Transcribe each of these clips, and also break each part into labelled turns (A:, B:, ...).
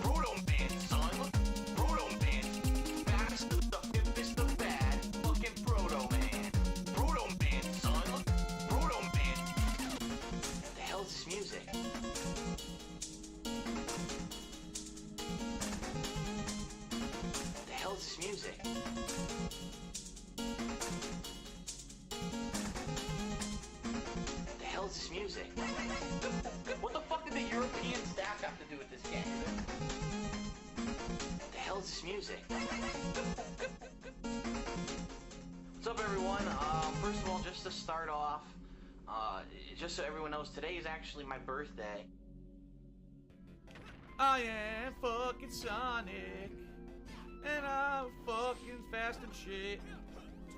A: Brutal man, son. Brutal man. Fast as the fifth the bad. Fucking Proto man. Brutal man, son. Brutal man. What the hell is this music? What the hell is this music? What the hell is this music? What the fuck did the European staff have to do with this game? What the hell is this music? What's up, everyone? First of all, just to start off, just so everyone knows, today is actually my birthday.
B: I am fucking Sonic, and I'm fucking fast and shit.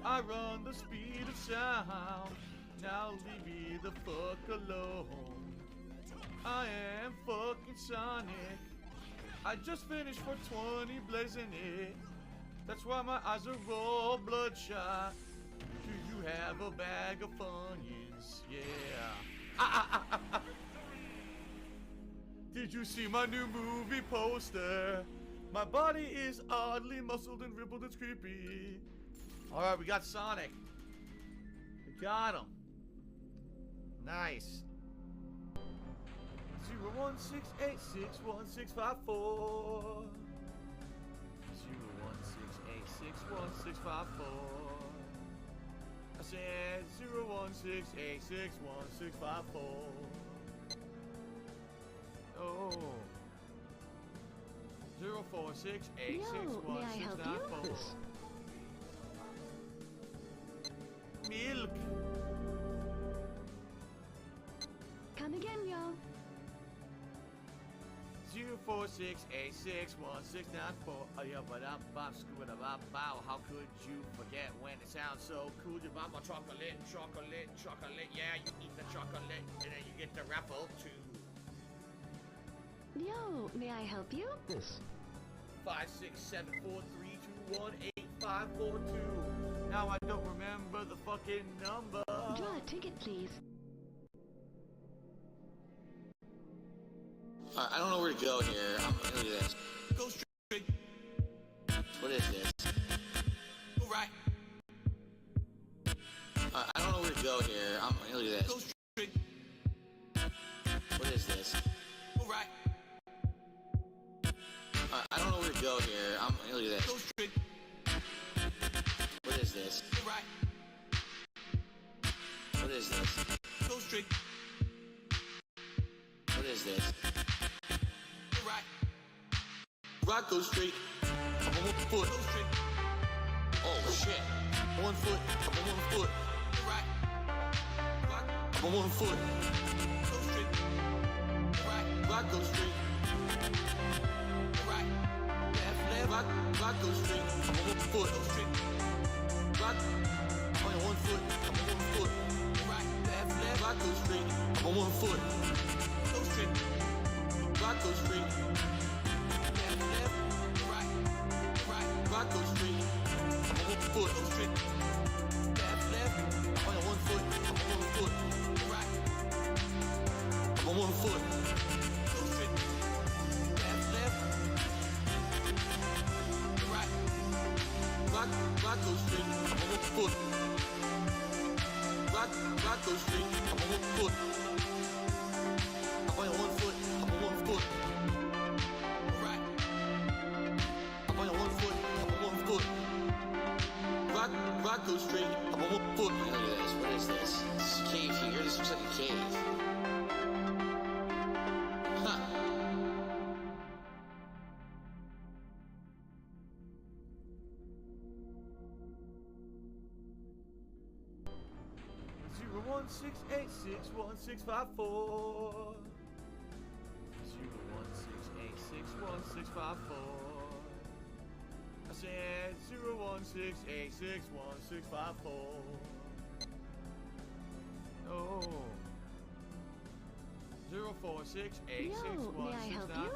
B: I run the speed of sound. Now leave me the fuck alone. I am fucking Sonic. I just finished 420 blazing it. That's why my eyes are all bloodshot. Do you have a bag of Funyuns? Yeah. Did you see my new movie poster? My body is oddly muscled and rippled. It's creepy. Alright, we got Sonic. We got him. Nice. 016861654. 016861654. I said 016861654. Oh. 046861654. Milk.
C: Come again, yo.
B: 046861694. Oh yeah, but I'm screwing about. How could you forget when it sounds so cool? You buy my chocolate. Yeah, you eat the chocolate, and then you get the raffle too.
C: Yo, may I help you?
D: Yes.
B: 56743218542. Now I don't remember the fucking number.
C: Draw a ticket, please.
D: I don't know where to go here. Look at this.
B: Go straight.
D: What is this?
B: Go right.
D: I don't know where to go here. Look at this.
B: Go straight.
D: What is this?
B: Go right.
D: I don't know where to go here. Look at this.
B: Go straight.
D: What is this?
B: Go right.
D: What is this?
B: Go straight.
D: What is this?
B: Go right.
D: Rock goes straight. I'm on 1 foot.
B: Go straight.
D: Oh shit. 1 foot. I'm on 1 foot.
B: Go right. Rock.
D: I'm on 1 foot.
B: Go straight. Go right.
D: Rock goes straight.
B: Go right. Left.
D: Rock goes straight. I'm on 1 foot.
B: Go straight.
D: Rock. I'm on 1 foot. I'm on 1 foot.
B: Go right. Left.
D: Rock goes straight. I'm on 1 foot.
B: Go straight.
D: Rock goes straight.
B: Left. Right.
D: Rock goes straight. I'm on 1 foot.
B: Go straight. Left.
D: I'm on 1 foot. I'm on 1 foot.
B: Right.
D: I'm on 1 foot.
B: Go straight. Left. Right.
D: Rock goes straight. I'm on 1 foot. Rock goes straight. I'm on 1 foot. I'm on 1 foot. I'm on 1 foot.
B: Right.
D: I'm on 1 foot. I'm on 1 foot. Rock goes straight. I'm on 1 foot. Look at this. What is this? This is a cave here. This looks like a cave. Huh.
B: 016861654. 016861654. I said 016861654. Oh. 046861694.
C: Yo, may I help you?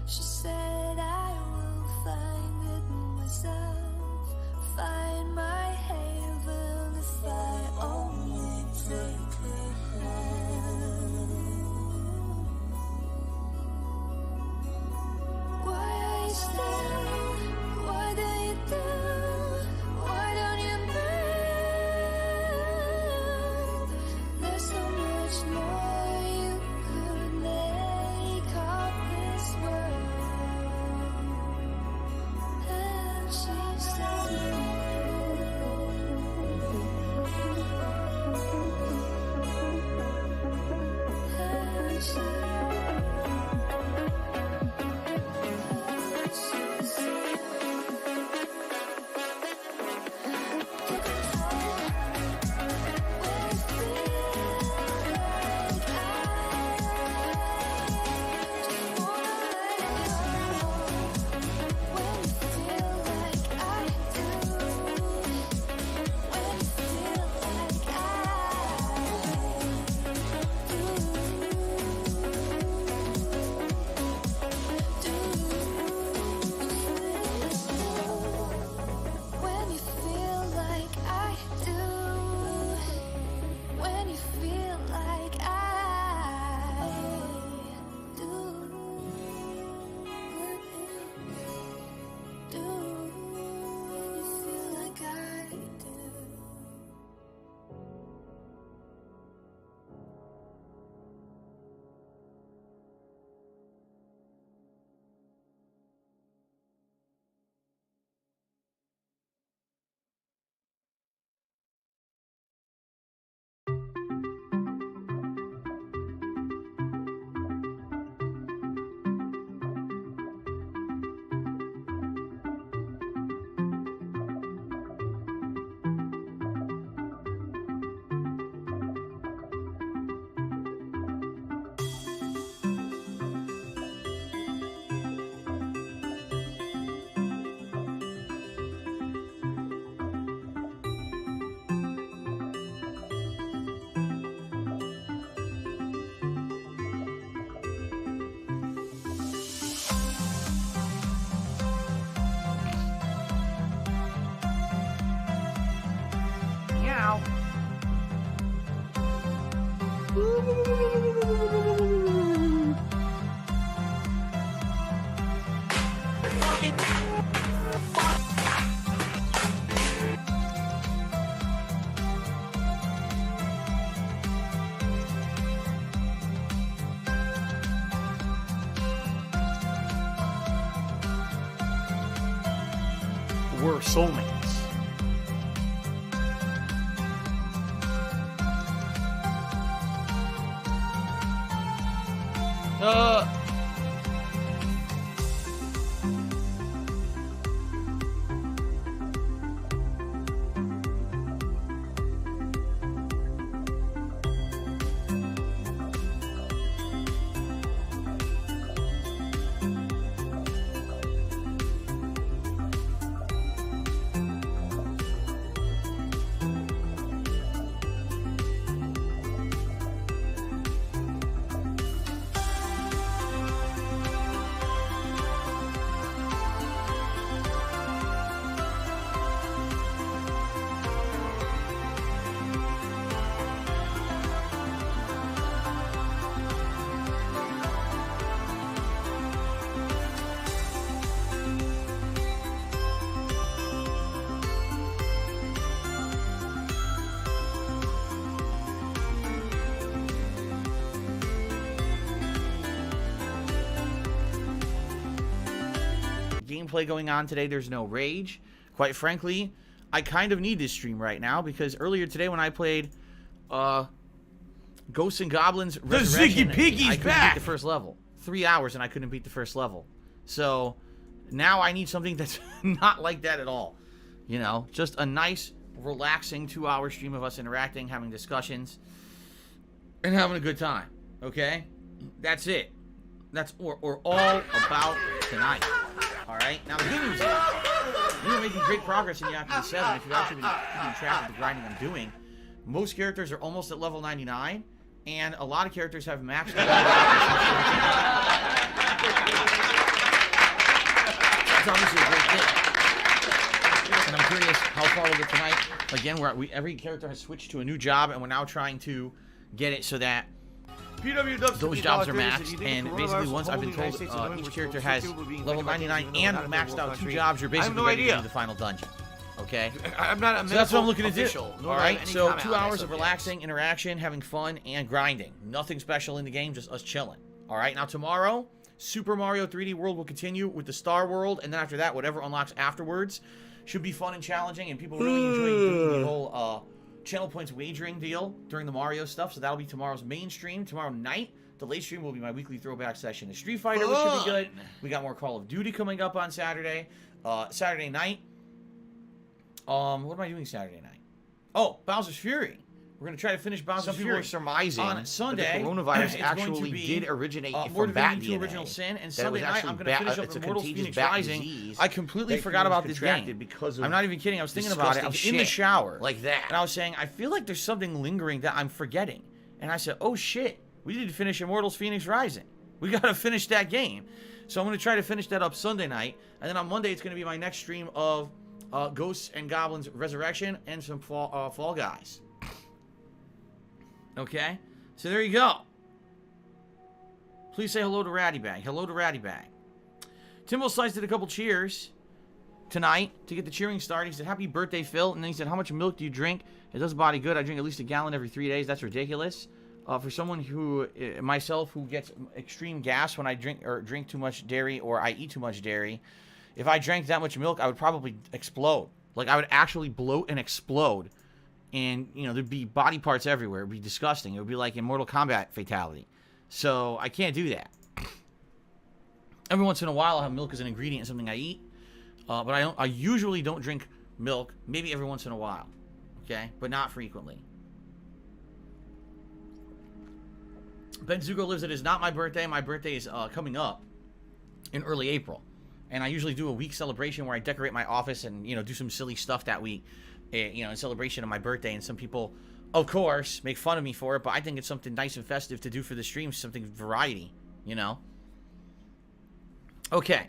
E: She said I will find it myself, find my haven if I only take it now. Why are you still? Why do you do? Why don't you move? There's so much more you could make of this world. And she said, and she
B: Meow. We're soulmates. gameplay going on today. There's no rage. Quite frankly, I kind of need this stream right now because earlier today when I played Ghosts and Goblins Resurrection,
F: Ziggy Piggy's
B: I couldn't
F: back!
B: beat the first level. 3 hours and I couldn't beat the first level. So now I need something that's not like that at all. You know, just a nice, relaxing 2-hour stream of us interacting, having discussions, and having a good time. Okay? That's it. That's what we're all about tonight. Alright? Now the good news is, we were making great progress in Yakuza 7. If you've actually been keeping track of the grinding I'm doing, most characters are almost at level 99, and a lot of characters have maxed out. That's obviously a great thing. And I'm curious how far we'll get tonight. Again, every character has switched to a new job, and we're now trying to get it so that those jobs are maxed, and basically once I've been told each character has level 99 and maxed out 2 jobs, you're basically ready to do the final dungeon. Okay?
F: I'm not a
B: So that's what I'm looking to do.
F: official, nor
B: Alright,
F: any
B: so
F: comment
B: 2
F: on that
B: hours of
F: subject.
B: relaxing, interaction, having fun, and grinding. Nothing special in the game, just us chilling. Alright, now tomorrow, Super Mario 3D World will continue with the Star World, and then after that, whatever unlocks afterwards should be fun and challenging, and people really enjoy doing the whole channel points wagering deal during the Mario stuff, so that'll be tomorrow's main stream. Tomorrow night, the late stream will be my weekly throwback session to Street Fighter, which should be good. We got more Call of Duty coming up on Saturday. Saturday night, what am I doing Saturday night? Oh, Bowser's Fury. We're going to try to finish Bowser's
F: Some people
B: Fury
F: are surmising
B: on Sunday.
F: that the coronavirus
B: It's going
F: actually
B: to be,
F: did originate
B: more
F: from bat
B: Divinity 2
F: DNA.
B: Original Sin, and
F: That it
B: Sunday
F: was
B: night
F: actually
B: I'm going to finish up
F: it's a
B: Immortals
F: contagious
B: Phoenix
F: bat
B: Rising.
F: disease
B: I completely
F: that
B: forgot
F: humans
B: about this
F: contracted
B: game.
F: because of
B: I'm not even kidding. I was thinking about it. I was
F: disgusting
B: in the
F: shit
B: shower.
F: like that.
B: And I was saying, I feel like there's something lingering that I'm forgetting. And I said, oh shit, we need to finish Immortals Phoenix Rising. We got to finish that game. So I'm going to try to finish that up Sunday night. And then on Monday, it's going to be my next stream of Ghosts and Goblins Resurrection and some Fall Guys. Okay? So there you go. Please say hello to Ratty Bag. Hello to Ratty Bag. Timbo Slice did a couple cheers tonight to get the cheering started. He said, happy birthday, Phil. And then he said, how much milk do you drink? It does the body good. I drink at least a gallon every 3 days. That's ridiculous. For someone who, myself, who gets extreme gas when I drink too much dairy or I eat too much dairy, if I drank that much milk, I would probably explode. Like, I would actually bloat and explode. And, you know, there'd be body parts everywhere. It would be disgusting. It would be like in Mortal Kombat fatality. So, I can't do that. Every once in a while, I'll have milk as an ingredient in something I eat. But I usually don't drink milk. Maybe every once in a while. Okay? But not frequently. Ben Zugo lives it is not my birthday. My birthday is coming up in early April. And I usually do a week celebration where I decorate my office and, you know, do some silly stuff that week, you know, in celebration of my birthday. And some people, of course, make fun of me for it, but I think it's something nice and festive to do for the stream, something variety, you know. Okay.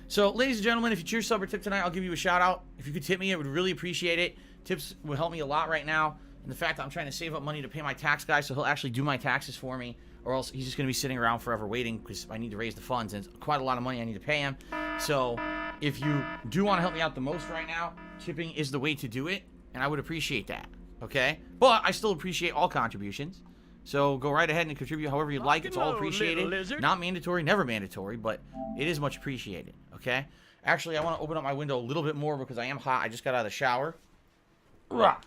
B: So, ladies and gentlemen, if you cheer, sub, or tip tonight, I'll give you a shout out. If you could tip me, I would really appreciate it. Tips will help me a lot right now. And the fact that I'm trying to save up money to pay my tax guy, so he'll actually do my taxes for me, or else he's just going to be sitting around forever waiting because I need to raise the funds, and it's quite a lot of money I need to pay him. So, if you do want to help me out the most right now, tipping is the way to do it, and I would appreciate that, okay? But I still appreciate all contributions, so go right ahead and contribute however you'd like. It's all appreciated. Not mandatory, never mandatory, but it is much appreciated, okay? Actually, I want to open up my window a little bit more because I am hot. I just got out of the shower. Rah.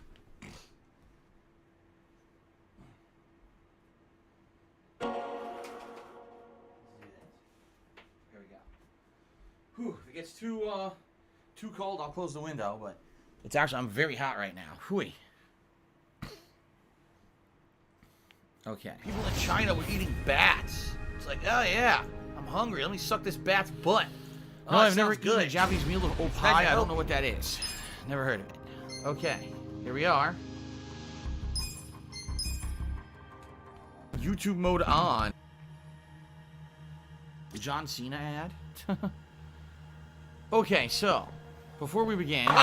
B: Whew, if it gets too cold, I'll close the window, but it's actually, I'm very hot right now. Hooey. Okay. People in China were eating bats. It's like, oh yeah, I'm hungry. Let me suck this bat's butt. No, I've never eaten a Japanese meal of opai. I don't know what that is. Never heard of it. Okay, here we are. YouTube mode on. John Cena ad? Okay, so, before we begin, what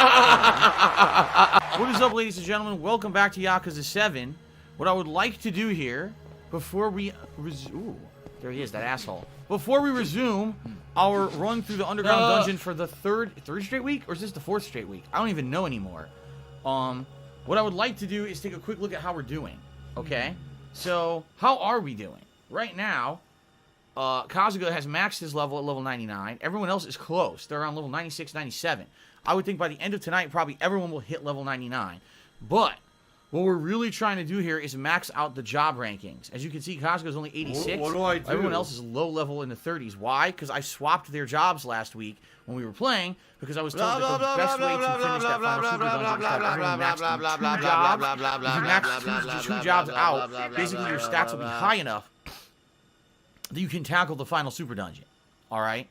B: is up, ladies and gentlemen? Welcome back to Yakuza 7. What I would like to do here, before we resume... Ooh, there he is, that asshole. Before we resume our run through the underground dungeon for the third straight week? Or is this the 4th straight week? I don't even know anymore. What I would like to do is take a quick look at how we're doing, okay? So, how are we doing? Right now, Kazuga has maxed his level at level 99. Everyone else is close. They're around level 96, 97. I would think by the end of tonight, probably everyone will hit level 99. But what we're really trying to do here is max out the job rankings. As you can see, Kazuga's only 86.
D: What do I do?
B: Everyone else is low level in the 30s. Why? Because I swapped their jobs last week when we were playing, because I was told that the best way to finish that final super dungeon is to have everyone max two jobs. If you max two jobs out, basically your stats will be high enough that you can tackle the final super dungeon. Alright?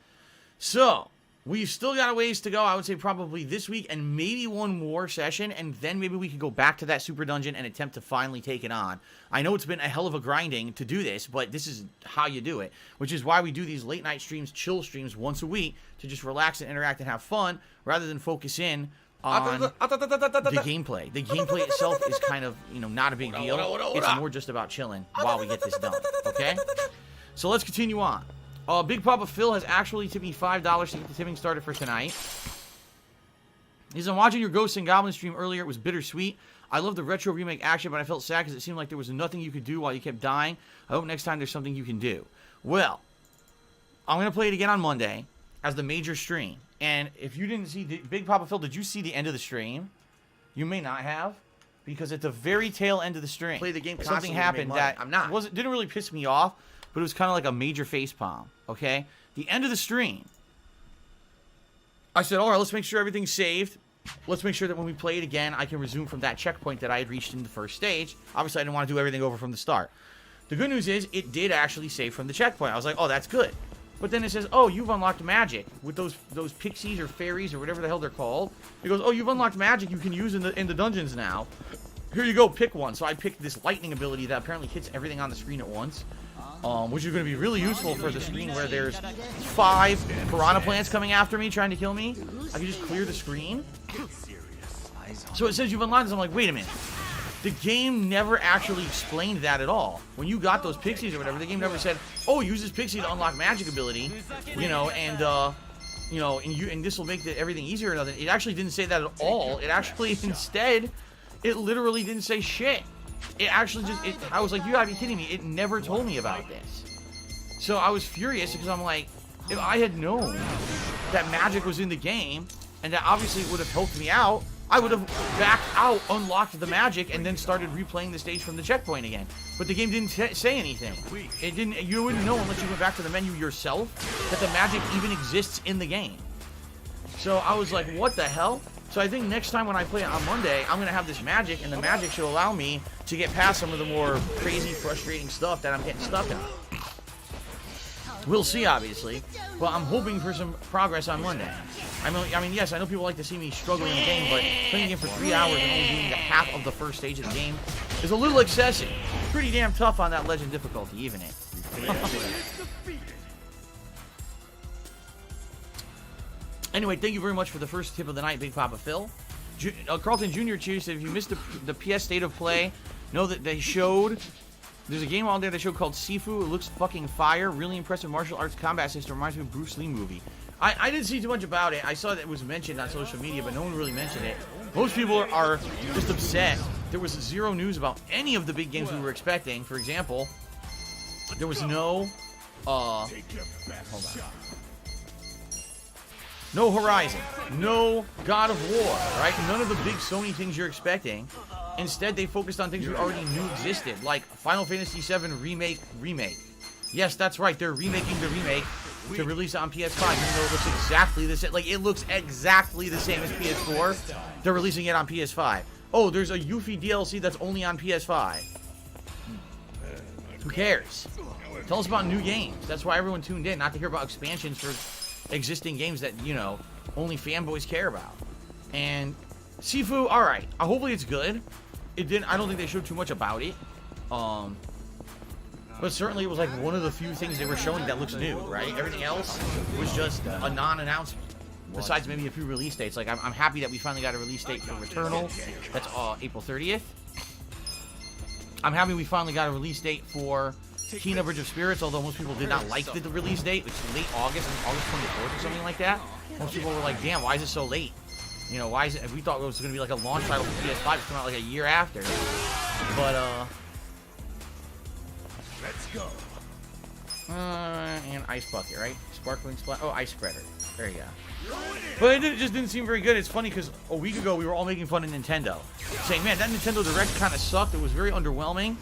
B: So, we've still got a ways to go. I would say probably this week and maybe one more session, and then maybe we can go back to that super dungeon and attempt to finally take it on. I know it's been a hell of a grinding to do this, but this is how you do it, which is why we do these late night streams, chill streams once a week, to just relax and interact and have fun, rather than focus in on the gameplay. The gameplay itself is kind of, not a big deal. It's more just about chilling while we get this done, okay? So let's continue on. Big Papa Phil has actually tipped me $5 to get the tipping started for tonight. He says, I'm watching your Ghosts and Goblins stream earlier. It was bittersweet. I love the retro remake action, but I felt sad because it seemed like there was nothing you could do while you kept dying. I hope next time there's something you can do. Well, I'm going to play it again on Monday as the major stream. And if you didn't see Big Papa Phil, did you see the end of the stream? You may not have, because at the very tail end of the stream,
D: Play the game
B: something
D: constantly to
B: happened
D: make money.
B: that
D: I'm not.
B: didn't really piss me off, but it was kind of like a major facepalm, okay? The end of the stream, I said, all right, let's make sure everything's saved. Let's make sure that when we play it again, I can resume from that checkpoint that I had reached in the first stage. Obviously, I didn't want to do everything over from the start. The good news is, it did actually save from the checkpoint. I was like, oh, that's good. But then it says, oh, you've unlocked magic with those pixies or fairies or whatever the hell they're called. It goes, oh, you've unlocked magic you can use in the dungeons now. Here you go, pick one. So I picked this lightning ability that apparently hits everything on the screen at once. Which is going to be really useful for the screen where there's 5 piranha plants coming after me, trying to kill me. I can just clear the screen. So it says you've unlocked this. I'm like, wait a minute. The game never actually explained that at all. When you got those pixies or whatever, the game never said, oh, use this pixie to unlock magic ability, and this will make everything easier or nothing. It actually didn't say that at all. It actually, instead, it literally didn't say shit. It actually I was like, you gotta be kidding me. It never told me about this. So I was furious because I'm like, if I had known that magic was in the game, and that obviously it would have helped me out, I would have backed out, unlocked the magic, and then started replaying the stage from the checkpoint again. But the game didn't say anything. You wouldn't know unless you went back to the menu yourself that the magic even exists in the game. So I was like, what the hell? So I think next time when I play it on Monday, I'm going to have this magic, and the magic should allow me to get past some of the more crazy, frustrating stuff that I'm getting stuck on. We'll see, obviously, but I'm hoping for some progress on Monday. I mean, yes, I know people like to see me struggling in the game, but playing the game for 3 hours and only doing the half of the first stage of the game is a little excessive. Pretty damn tough on that legend difficulty, even it. Anyway, thank you very much for the first tip of the night, Big Papa Phil. Carlton Jr. Cheers said, if you missed the PS State of Play, know that they showed... There's a game out there they showed called Sifu. It looks fucking fire. Really impressive martial arts combat system. Reminds me of a Bruce Lee movie. I didn't see too much about it. I saw that it was mentioned on social media, but no one really mentioned it. Most people are just upset. There was zero news about any of the big games we were expecting. For example, there was no... hold on. No Horizon, no God of War, right? None of the big Sony things you're expecting. Instead, they focused on things we already knew existed, like Final Fantasy VII Remake. Yes, that's right, they're remaking the remake to release it on PS5, even though it looks exactly the same. Like, it looks exactly the same as PS4. They're releasing it on PS5. Oh, there's a Yuffie DLC that's only on PS5. Who cares? Tell us about new games. That's why everyone tuned in, not to hear about expansions for existing games that, only fanboys care about. And Sifu, alright. Hopefully it's good. I don't think they showed too much about it. But certainly it was like one of the few things they were showing that looks new, right? Everything else was just a non-announcement. Besides maybe a few release dates. Like, I'm happy that we finally got a release date for Returnal. That's April 30th. I'm happy we finally got a release date for Kena Bridge of Spirits, although most people did not like the release date. It's late August, August 24th or something like that. Most people were like, damn, why is it so late? Why is it? We thought it was going to be like a launch title for PS5. It's coming out like a year after. But,
F: let's go.
B: And ice bucket, right? Sparkling splat. Oh, ice spreader. There you go. But it just didn't seem very good. It's funny because a week ago we were all making fun of Nintendo, saying, man, that Nintendo Direct kind of sucked. It was very underwhelming.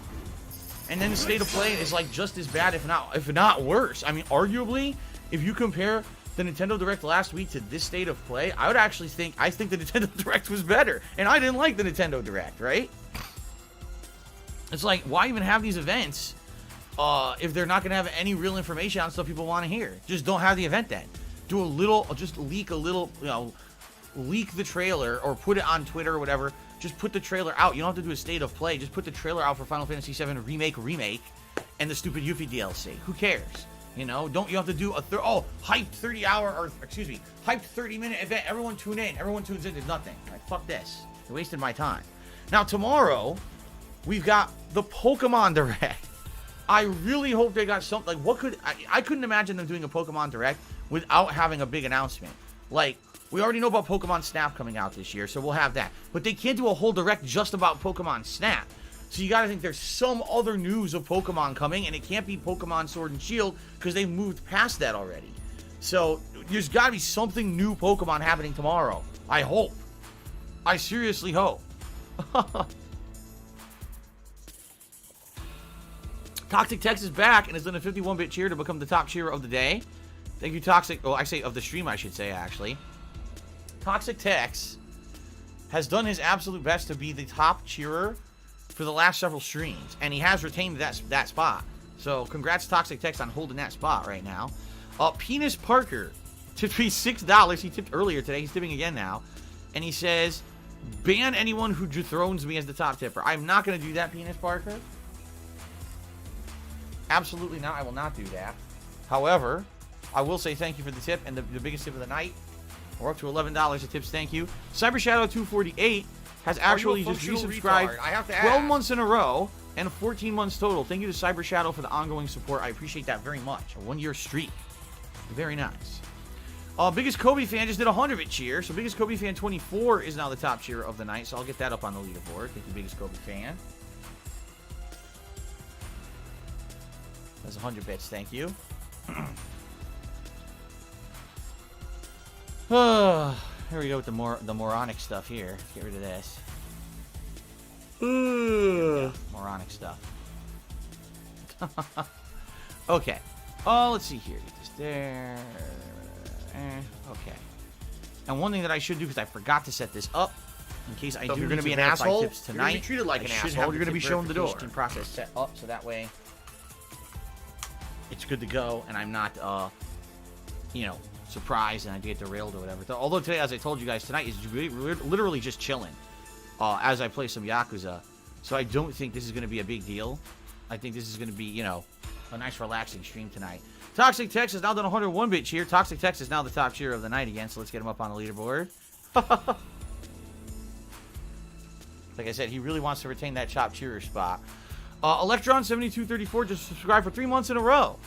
B: And then the state of play is like just as bad, if not worse. I mean, arguably, if you compare the Nintendo Direct last week to this state of play, I think the Nintendo Direct was better. And I didn't like the Nintendo Direct, right? It's like, why even have these events if they're not going to have any real information on stuff people want to hear? Just don't have the event then. Do a little, just leak a little, leak the trailer or put it on Twitter or whatever. Just put the trailer out. You don't have to do a state of play. Just put the trailer out for Final Fantasy VII Remake, and the stupid Yuffie DLC. Who cares? You have to do a hyped 30-minute event. Everyone tune in. Everyone tunes in to nothing. Like, fuck this. You wasted my time. Now tomorrow, we've got the Pokemon Direct. I really hope they got something. Like, I couldn't imagine them doing a Pokemon Direct without having a big announcement. Like, we already know about Pokemon Snap coming out this year, so we'll have that. But they can't do a whole Direct just about Pokemon Snap. So you gotta think there's some other news of Pokemon coming, and it can't be Pokemon Sword and Shield, because they've moved past that already. So, there's gotta be something new Pokemon happening tomorrow. I hope. I seriously hope. Toxic Tex is back and has done a 51-bit cheer to become the top cheerer of the day. Thank you, Toxic. Oh, I say of the stream, I should say, actually. Toxic Tex has done his absolute best to be the top cheerer for the last several streams, and he has retained that spot. So, congrats, Toxic Tex, on holding that spot right now. Penis Parker tipped me $6. He tipped earlier today. He's tipping again now. And he says, ban anyone who dethrones me as the top tipper. I'm not going to do that, Penis Parker. Absolutely not. I will not do that. However, I will say thank you for the tip, and the biggest tip of the night. We're up to $11 of tips. Thank you. Cyber Shadow 248 has actually just resubscribed 12 months in a row and 14 months total. Thank you to Cyber Shadow for the ongoing support. I appreciate that very much. A 1-year streak. Very nice. Biggest Kobe fan just did a 100-bit cheer. So Biggest Kobe fan 24 is now the top cheer of the night. So I'll get that up on the leaderboard. Thank you, Biggest Kobe fan. That's 100 bits. Thank you. Here we go with the moronic stuff here. Let's get rid of this. Moronic stuff. Okay. Let's see here. Get this there. Okay. And one thing that I should do, because I forgot to set this up, in case I do
D: you're
B: going to be an asshole tips tonight,
D: you're going to be treated like an asshole.
B: You're going to be shown the door process set up, so that way it's good to go, and I'm not, surprised and I get derailed or whatever. Although today, as I told you guys, tonight is literally just chilling as I play some Yakuza. So I don't think this is going to be a big deal. I think this is going to be, a nice relaxing stream tonight. Toxic Tex has now done a 101-bit cheer. Toxic Tex is now the top cheer of the night again, so let's get him up on the leaderboard. Like I said, he really wants to retain that top cheerer spot. Electron7234 just subscribed for 3 months in a row.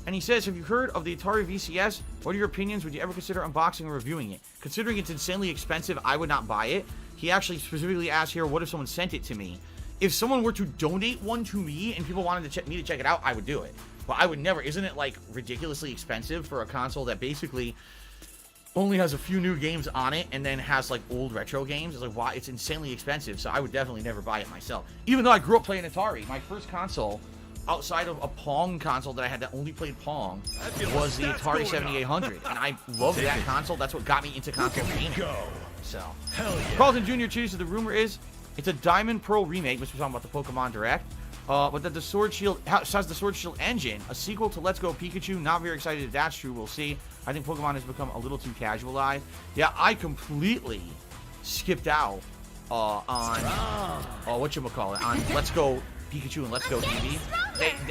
B: And he says, have you heard of the Atari VCS? What are your opinions? Would you ever consider unboxing or reviewing it? Considering it's insanely expensive, I would not buy it. He actually specifically asked here, what if someone sent it to me? If someone were to donate one to me and people wanted me to check it out, I would do it. But I would never. Isn't it, like, ridiculously expensive for a console that basically only has a few new games on it and then has, like, old retro games? It's like, why? It's insanely expensive, so I would definitely never buy it myself. Even though I grew up playing Atari, my first console, outside of a Pong console that I had that only played Pong, was the Atari 7800. And I loved that console. That's what got me into console gaming. So, Carlton Jr. cheers to the rumor is it's a Diamond Pearl remake, which we're talking about the Pokemon Direct. But that the Sword Shield has the Sword Shield engine, a sequel to Let's Go Pikachu. Not very excited if that's true. We'll see. I think Pokemon has become a little too casualized. Yeah, I completely skipped out on whatchamacallit, on Let's Go Pikachu and Let's Go Eevee.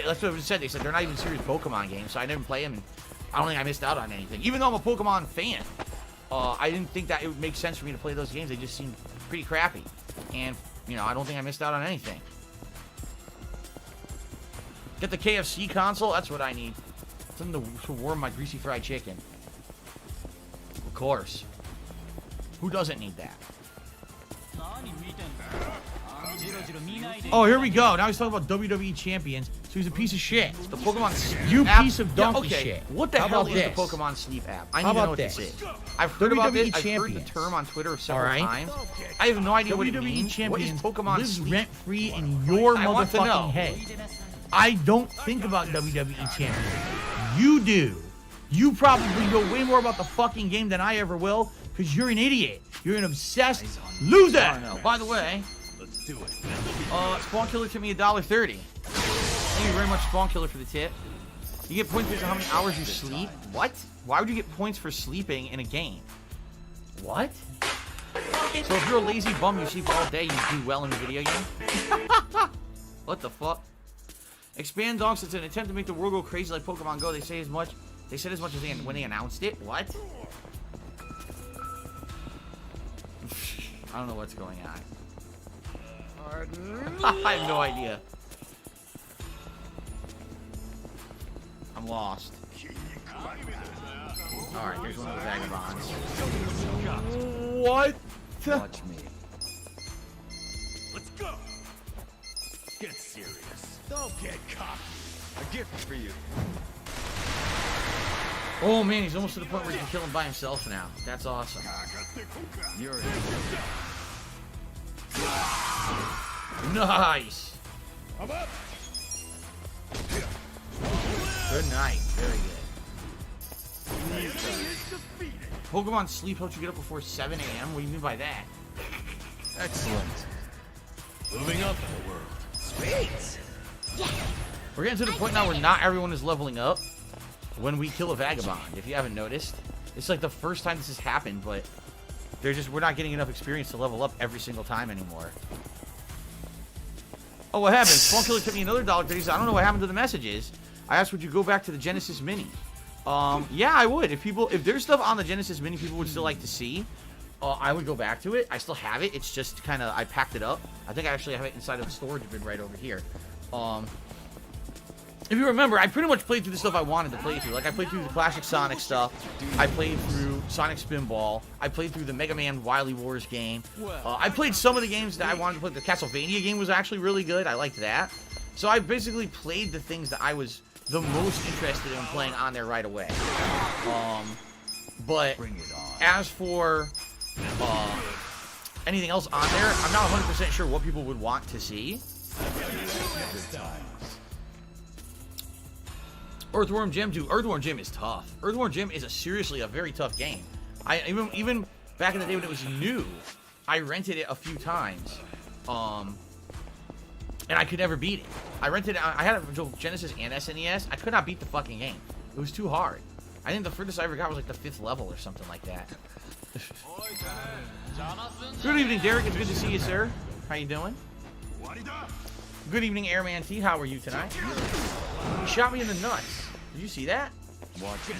B: That's what it said. They said they're not even serious Pokemon games, so I didn't play them, and I don't think I missed out on anything. Even though I'm a Pokemon fan, I didn't think that it would make sense for me to play those games. They just seemed pretty crappy, and I don't think I missed out on anything. Get the KFC console. That's what I need. Something to warm my greasy fried chicken. Of course. Who doesn't need that? Oh, here we go. Now he's talking about WWE champions. So he's a piece of shit.
D: The Pokemon Sleep
B: You
D: app.
B: piece of donkey
D: okay.
B: shit.
D: What the
B: How
D: hell
B: about
D: is
B: this?
D: the Pokemon Sleep app? I
B: How
D: need to know
B: about
D: what this
B: this?
D: is. I've heard about this.
B: WWE
D: I've heard the
B: champions.
D: term on Twitter several
B: Alright.
D: times. I have no idea what it
B: WWE
D: means. What is
B: champions
D: Pokemon
B: lives
D: Sleep?
B: rent free in your
D: I want to know.
B: motherfucking head. I don't think about WWE champions. You do. You probably know way more about the fucking game than I ever will, because you're an idiot. You're an obsessed loser.
D: I don't know. By the way, Spawn Killer took me $1.30. Thank you very much, Spawn Killer, for the tip. You get points based on how many hours you sleep. What? Why would you get points for sleeping in a game? What? So if you're a lazy bum, you sleep all day, you do well in a video game? What the fuck? Expand Dogs, it's an attempt to make the world go crazy like Pokemon Go. They said as much as when they announced it. What? I don't know what's going on. I have no idea. I'm lost. Alright, here's one of the vagabonds.
B: What?
F: Watch me. Let's go. Get serious. Don't get cocky. A gift for you.
B: Oh man, he's almost to the point where he can kill him by himself now. That's awesome.
F: You're
B: Nice.
F: I'm up.
B: Good night. Very good. Pokemon Sleep helps you get up before 7 a.m. What do you mean by that?
F: Excellent. Moving up in the world. Sweet.
B: We're getting to the point now where not everyone is leveling up when we kill a vagabond. If you haven't noticed, it's like the first time this has happened, but we're not getting enough experience to level up every single time anymore. Oh, what happened? Spawn Killer took me another $1.30. I don't know what happened to the messages. I asked, would you go back to the Genesis Mini? Yeah, I would. If there's stuff on the Genesis Mini people would still like to see, I would go back to it. I still have it. It's just kind of, I packed it up. I think I actually have it inside of the storage bin right over here. If you remember, I pretty much played through the stuff I wanted to play through. Like, I played through the classic Sonic stuff. I played through Sonic Spinball. I played through the Mega Man Wily Wars game. I played some of the games that I wanted to play. The Castlevania game was actually really good. I liked that. So I basically played the things that I was the most interested in playing on there right away. But as for anything else on there, I'm not 100% sure what people would want to see. Earthworm Jim, dude. Earthworm Jim is tough. Earthworm Jim is seriously a very tough game. I even back in the day when it was new, I rented it a few times, and I could never beat it. I rented it. I had it for Genesis and SNES. I could not beat the fucking game. It was too hard. I think the furthest I ever got was like the 5th level or something like that. Good evening, Derek. It's good to see you, sir. How you doing? Good evening, Airman T. How are you tonight? He shot me in the nuts. Did you see that?
F: Watch me.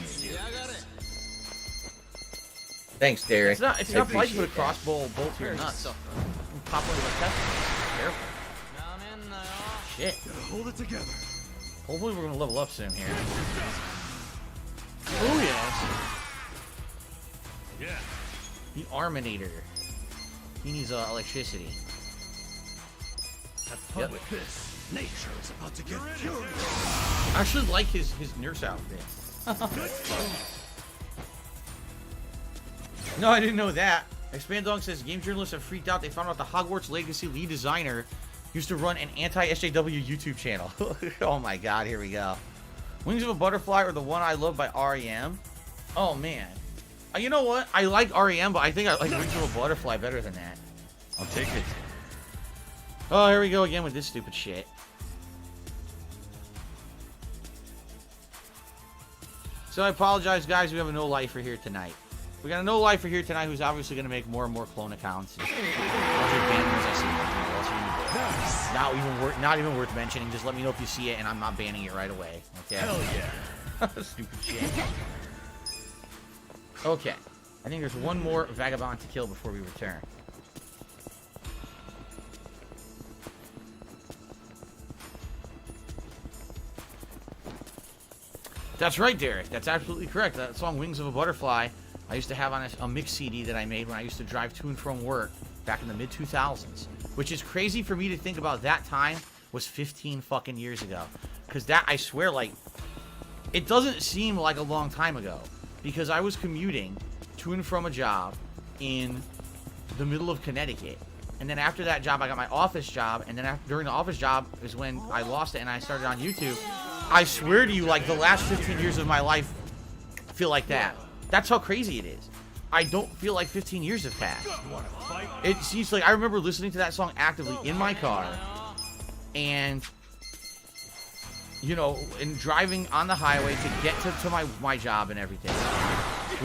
B: Thanks, Derek. It's not like you put a crossbow bolt to your nuts. So pop one of the testicles. Careful. Shit.
F: Hold it together.
B: Hopefully we're gonna level up soon here. Oh yes.
F: Yeah.
B: The Arminator. He needs electricity. Yep.
F: With this, nature is about to get furious.
B: I actually like his nurse outfit. No, I didn't know that. Expandong says game journalists have freaked out. They found out the Hogwarts Legacy lead designer used to run an anti-SJW YouTube channel. Oh my god, here we go. Wings of a Butterfly or the one I love by REM. Oh man. You know what? I like REM, but I think I like Wings of a Butterfly better than that.
F: I'll take it.
B: Oh, here we go again with this stupid shit. So I apologize, guys. We have a no-lifer here tonight. We got a no-lifer here tonight who's obviously going to make more and more clone accounts. Not even worth mentioning. Just let me know if you see it, and I'm not banning it right away. Okay?
F: Hell yeah.
B: Stupid shit. Okay. I think there's one more vagabond to kill before we return. That's right, Derek. That's absolutely correct. That song, Wings of a Butterfly, I used to have on a mix CD that I made when I used to drive to and from work
D: back in the mid-2000s, which is crazy for me to think about. That time was 15 fucking years ago, because that, I swear, like, it doesn't seem like a long time ago, because I was commuting to and from a job in the middle of Connecticut, and then after that job I got my office job, and then during the office job is when I lost it and I started on YouTube. I swear to you, like, the last 15 years of my life feel like that. That's how crazy it is. I don't feel like 15 years have passed. It seems like I remember listening to that song actively in my car, and, you know, and driving on the highway to get to my job and everything.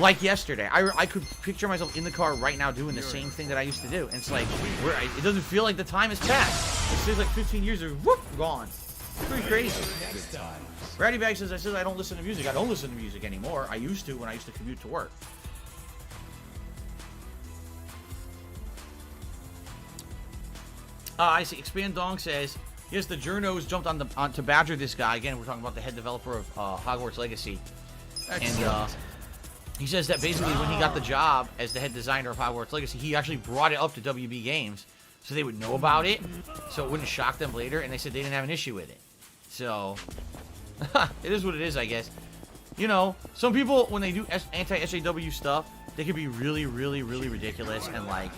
D: Like yesterday. I could picture myself in the car right now doing the same thing that I used to do. And it's like, it doesn't feel like the time has passed. It feels like 15 years are whoop, gone. It's pretty crazy. Ratty Bag says, I don't listen to music. I don't listen to music anymore. I used to when I used to commute to work. I see. Expand Dong says, yes, the journos jumped on to badger this guy. Again, we're talking about the head developer of Hogwarts Legacy. And he says that basically when he got the job as the head designer of Hogwarts Legacy, he actually brought it up to WB Games so they would know about it, so it wouldn't shock them later, and they said they didn't have an issue with it. So, it is what it is, I guess. You know, some people, when they do anti-SJW stuff, they can be really, really, really ridiculous and, like,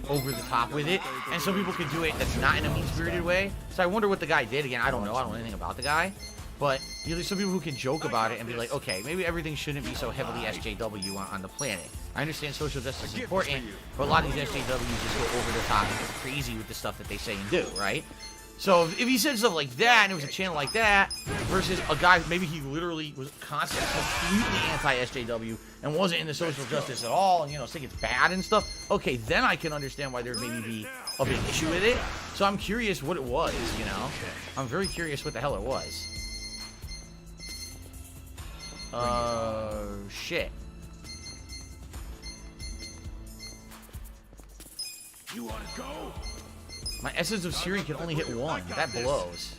D: over the top with it. And some people can do it that's not in a mean-spirited way. So I wonder what the guy did. Again, I don't know. I don't know anything about the guy. But, you know, there's some people who can joke about it and be like, okay, maybe everything shouldn't be so heavily SJW on the planet. I understand social justice is important, but a lot of these SJWs just go over the top and get crazy with the stuff that they say and do, right? So if he said stuff like that, and it was a channel like that, versus a guy, maybe he literally was constantly completely anti-SJW and wasn't into social justice at all, and, you know, think it's bad and stuff, okay, then I can understand why there maybe be a big issue with it. So I'm curious what it was, you know? I'm very curious what the hell it was. Shit.
F: You wanna go?
D: My Essence of Siri can only hit one. That blows.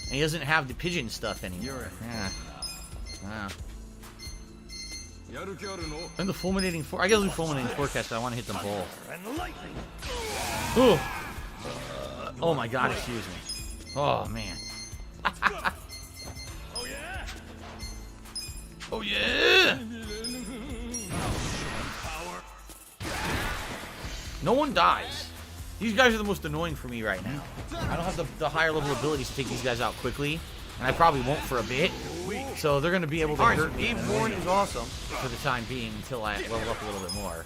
D: And he doesn't have the pigeon stuff anymore. Yeah. Wow. And the fulminating I gotta do fulminating forecast, but I want to hit them both. Ooh. Oh my god, excuse me. Oh man.
F: Oh yeah.
D: Oh yeah. No one dies. These guys are the most annoying for me right now. I don't have the higher level abilities to take these guys out quickly, and I probably won't for a bit. So they're going to be able to hurt me.
B: Game Born is awesome
D: for the time being until I level up a little bit more.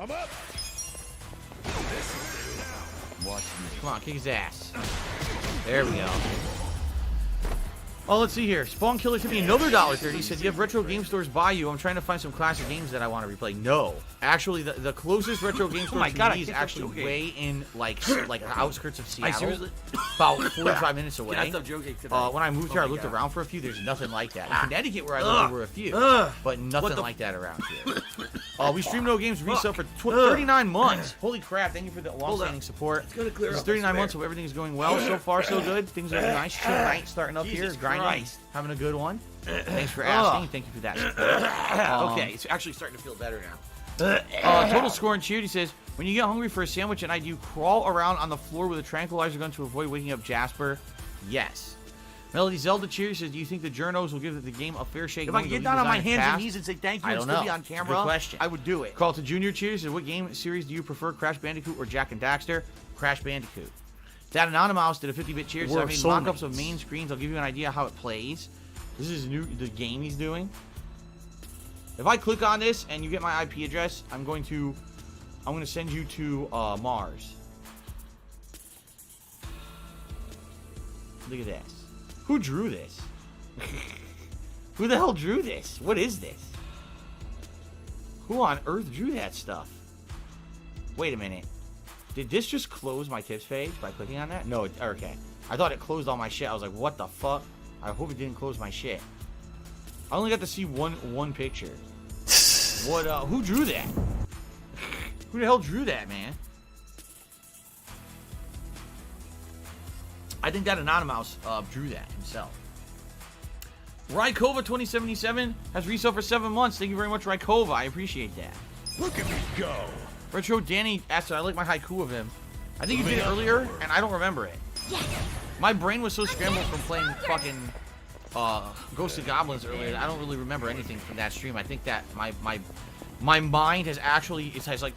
F: I'm up.
D: Watch me. Come on, kick his ass. There we go. Oh, let's see here. Spawn Killer took me another $1.30. He said, you have retro game stores by you. I'm trying to find some classic games that I want to replay. No. Actually, the closest retro game store to me is actually way in, like the outskirts of Seattle. About 45 minutes away. When I moved here, I looked around for a few. There's nothing like that. In Connecticut, where I live, there were a few. But nothing like that around here. We stream No Games resub for 39 months. Holy crap. Thank you for the long-standing support. It's 39 months, so everything is going well. So far, so good. Things are nice. Chill night starting up here. Grinding. Having a good one. Thanks for asking. Thank you for that support. Okay, it's actually starting to feel better now. Total Score and Cheered, he says, when you get hungry for a sandwich at night, do you crawl around on the floor with a tranquilizer gun to avoid waking up Jasper? Yes. Melody Zelda Cheers says, do you think the journos will give the game a fair shake?
B: If I could get down on my hands and knees and say thank you and still be on camera,
D: good question.
B: I would do it.
D: Carlton Jr. Cheers says, what game series do you prefer, Crash Bandicoot or Jak and Daxter? Crash Bandicoot. That Anonymous did a 50-bit cheers. I made mock-ups of main screens. I'll give you an idea how it plays. This is the game he's doing. If I click on this and you get my IP address, I'm going to send you to Mars. Look at this. Who drew this? Who the hell drew this? What is this? Who on earth drew that stuff? Wait a minute. Did this just close my tips page by clicking on that? No, okay. I thought it closed all my shit. I was like, what the fuck? I hope it didn't close my shit. I only got to see one picture. What, who drew that? Who the hell drew that, man? I think that Anonymous drew that himself. Rykova 2077 has resale for 7 months. Thank you very much, Rykova. I appreciate that.
F: Look at me go.
D: Retro Danny asked, I like my haiku of him. I think you did it earlier, and I don't remember it. My brain was so scrambled from playing fucking Ghosts of Goblins earlier that I don't really remember anything from that stream. I think that my mind has actually, it has like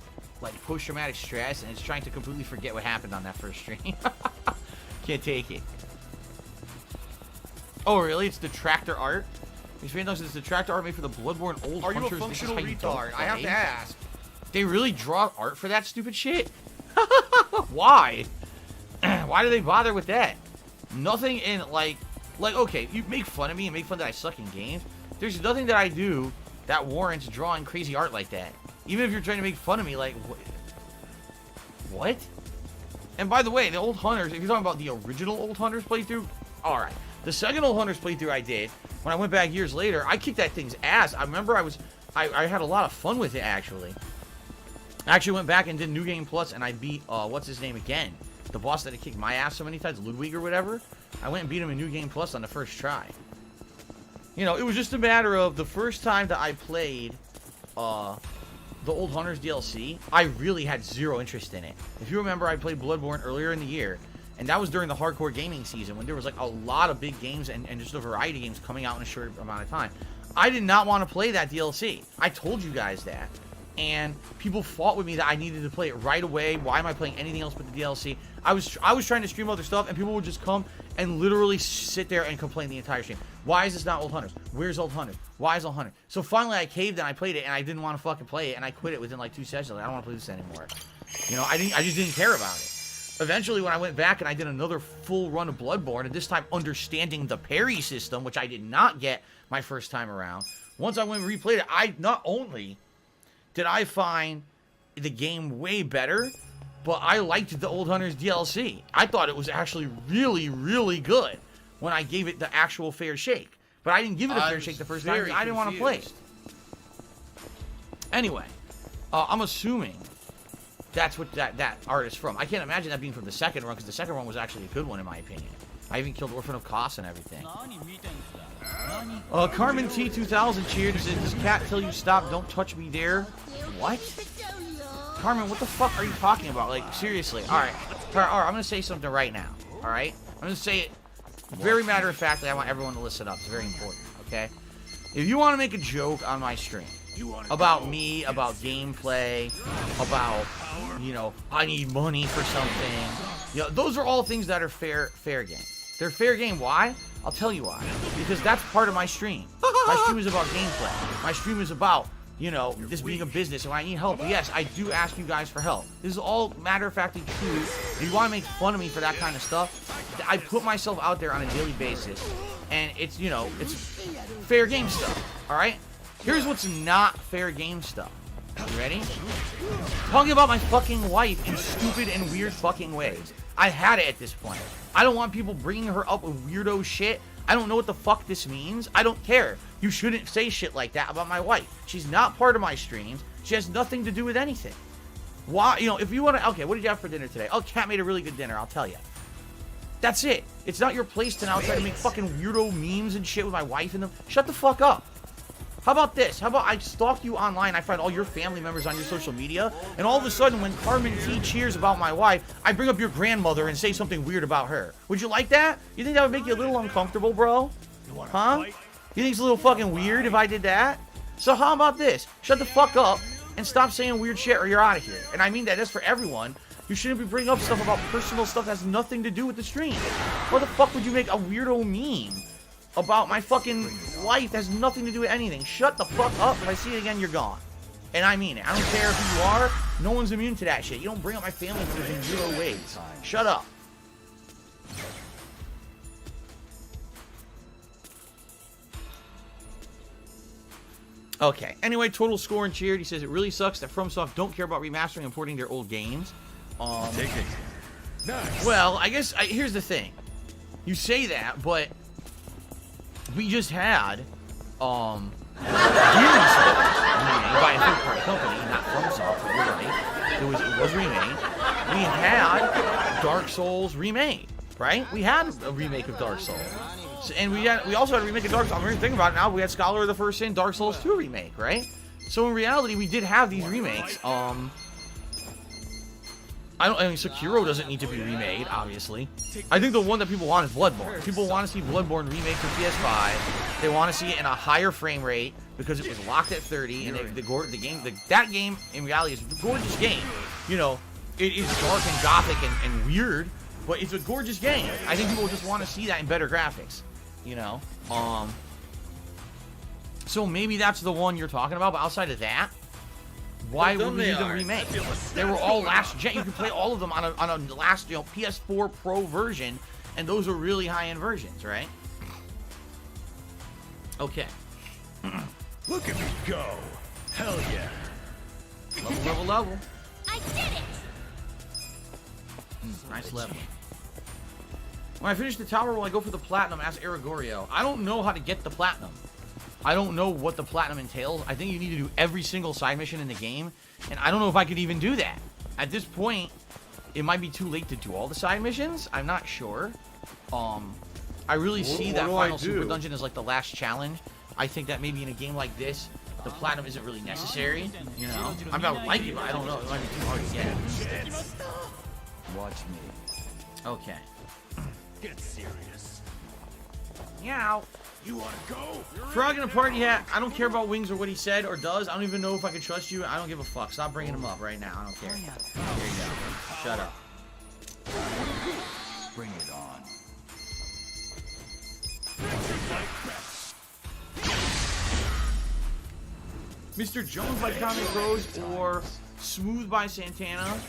D: post-traumatic stress, and it's trying to completely forget what happened on that first stream. Can't take it. Oh, really? It's detractor art? It's detractor art made for the Bloodborne Old
B: Are you a
D: Hunters.
B: functional retard? I have to ask.
D: They really draw art for that stupid shit? Why? Why do they bother with that? Nothing in, like, okay, you make fun of me and make fun that I suck in games. There's nothing that I do that warrants drawing crazy art like that. Even if you're trying to make fun of me, like, what? And by the way, the Old Hunters, if you're talking about the original Old Hunters playthrough, alright. The second Old Hunters playthrough I did, when I went back years later, I kicked that thing's ass. I remember I had a lot of fun with it, actually. I actually went back and did New Game Plus, and I beat, what's his name again? The boss that had kicked my ass so many times, Ludwig or whatever. I went and beat him in New Game Plus on the first try. You know, it was just a matter of the first time that I played, the Old Hunters DLC, I really had zero interest in it. If you remember, I played Bloodborne earlier in the year, and that was during the hardcore gaming season when there was like a lot of big games and just a variety of games coming out in a short amount of time. I did not want to play that DLC. I told you guys that. And people fought with me that I needed to play it right away. Why am I playing anything else but the DLC? I was trying to stream other stuff, and people would just come and literally sit there and complain the entire stream. Why is this not Old Hunters? Where's Old Hunters? Why is Old Hunters? So finally I caved and I played it, and I didn't want to fucking play it, and I quit it within like 2 sessions. Like, I don't want to play this anymore. You know, I just didn't care about it. Eventually, when I went back and I did another full run of Bloodborne, and this time understanding the parry system, which I did not get my first time around, once I went and replayed it, I not only did I find the game way better, but I liked the Old Hunters DLC. I thought it was actually really, really good when I gave it the actual fair shake. But I didn't give it a fair shake the first time because I didn't want to play it. Anyway, I'm assuming that's what that art is from. I can't imagine that being from the second run, because the second run was actually a good one in my opinion. I even killed Orphan of Kos and everything. Carmen T2000 cheered and said, "Does Cat tell you stop? Don't touch me there." What? Carmen, what the fuck are you talking about? Like, seriously. Alright, I'm gonna say something right now. Alright? I'm gonna say it very matter-of-factly. I want everyone to listen up. It's very important, okay? If you want to make a joke on my stream about me, about gameplay, about, you know, I need money for something, you know, those are all things that are fair game. They're fair game. Why? I'll tell you why. Because that's part of my stream. My stream is about gameplay. My stream is about, you know, this being a business, and when I need help, yes, I do ask you guys for help. This is all matter-of-factly true. If you want to make fun of me for that kind of stuff, I put myself out there on a daily basis, and it's, you know, it's fair game stuff, alright? Here's what's not fair game stuff. You ready? Talking about my fucking wife in stupid and weird fucking ways. I had it at this point. I don't want people bringing her up with weirdo shit. I don't know what the fuck this means. I don't care. You shouldn't say shit like that about my wife. She's not part of my streams. She has nothing to do with anything. Why? You know, if you want to... Okay, what did you have for dinner today? Oh, Cat made a really good dinner, I'll tell you. That's it. It's not your place to now try to make fucking weirdo memes and shit with my wife in them. Shut the fuck up. How about this? How about I stalk you online, I find all your family members on your social media, and all of a sudden when Carmen T cheers about my wife, I bring up your grandmother and say something weird about her. Would you like that? You think that would make you a little uncomfortable, bro? Huh? You think it's a little fucking weird if I did that? So how about this? Shut the fuck up and stop saying weird shit or you're out of here. And I mean that. That's for everyone. You shouldn't be bringing up stuff about personal stuff that has nothing to do with the stream. Why the fuck would you make a weirdo meme about my fucking life that has nothing to do with anything? Shut the fuck up. If I see it again, you're gone. And I mean it. I don't care who you are. No one's immune to that shit. You don't bring up my family members in weirdo ways. Shut up. Okay. Anyway, total score and cheered. He says it really sucks that FromSoft don't care about remastering and porting their old games.
F: Take it. Nice.
D: Well, I guess here's the thing. You say that, but we just had Demon Souls remade by a third-party company, not FromSoft, but Remake. It was Remake. We had Dark Souls remade right? We had a remake of Dark Souls. And we also had a remake of Dark Souls. I'm really thinking about it now. We had Scholar of the First Sin, Dark Souls 2 remake, right? So in reality, we did have these remakes. I mean, Sekiro doesn't need to be remade, obviously. I think the one that people want is Bloodborne. People want to see Bloodborne remake for PS5. They want to see it in a higher frame rate because it was locked at 30, and that game in reality is a gorgeous game. You know, it is dark and gothic and weird, but it's a gorgeous game. I think people just want to see that in better graphics. You know, so maybe that's the one you're talking about. But outside of that, why would we need them remake? They were all last gen. You could play all of them on a last, PS4 Pro version, and those are really high-end versions, right? Okay.
F: Look at me go! Hell yeah!
D: Level.
E: I did it!
D: Nice level. When I finish the tower, will I go for the platinum? Ask Aragorio. I don't know how to get the platinum. I don't know what the platinum entails. I think you need to do every single side mission in the game, and I don't know if I could even do that. At this point, it might be too late to do all the side missions. I'm not sure. I really see that final super dungeon as like the last challenge. I think that maybe in a game like this, the platinum isn't really necessary. You know, I mean, I would like it, but I don't know. It might be too hard to get.
F: Watch me.
D: Okay.
F: Get serious.
D: Meow.
F: You wanna go?
D: Frog in a party hat. I don't care about Wings or what he said or does. I don't even know if I can trust you. I don't give a fuck. Stop bringing him up right now. I don't care. There you go. Shut up.
F: Bring it on.
D: Mr. Jones by Comic Rose or Smooth by Santana?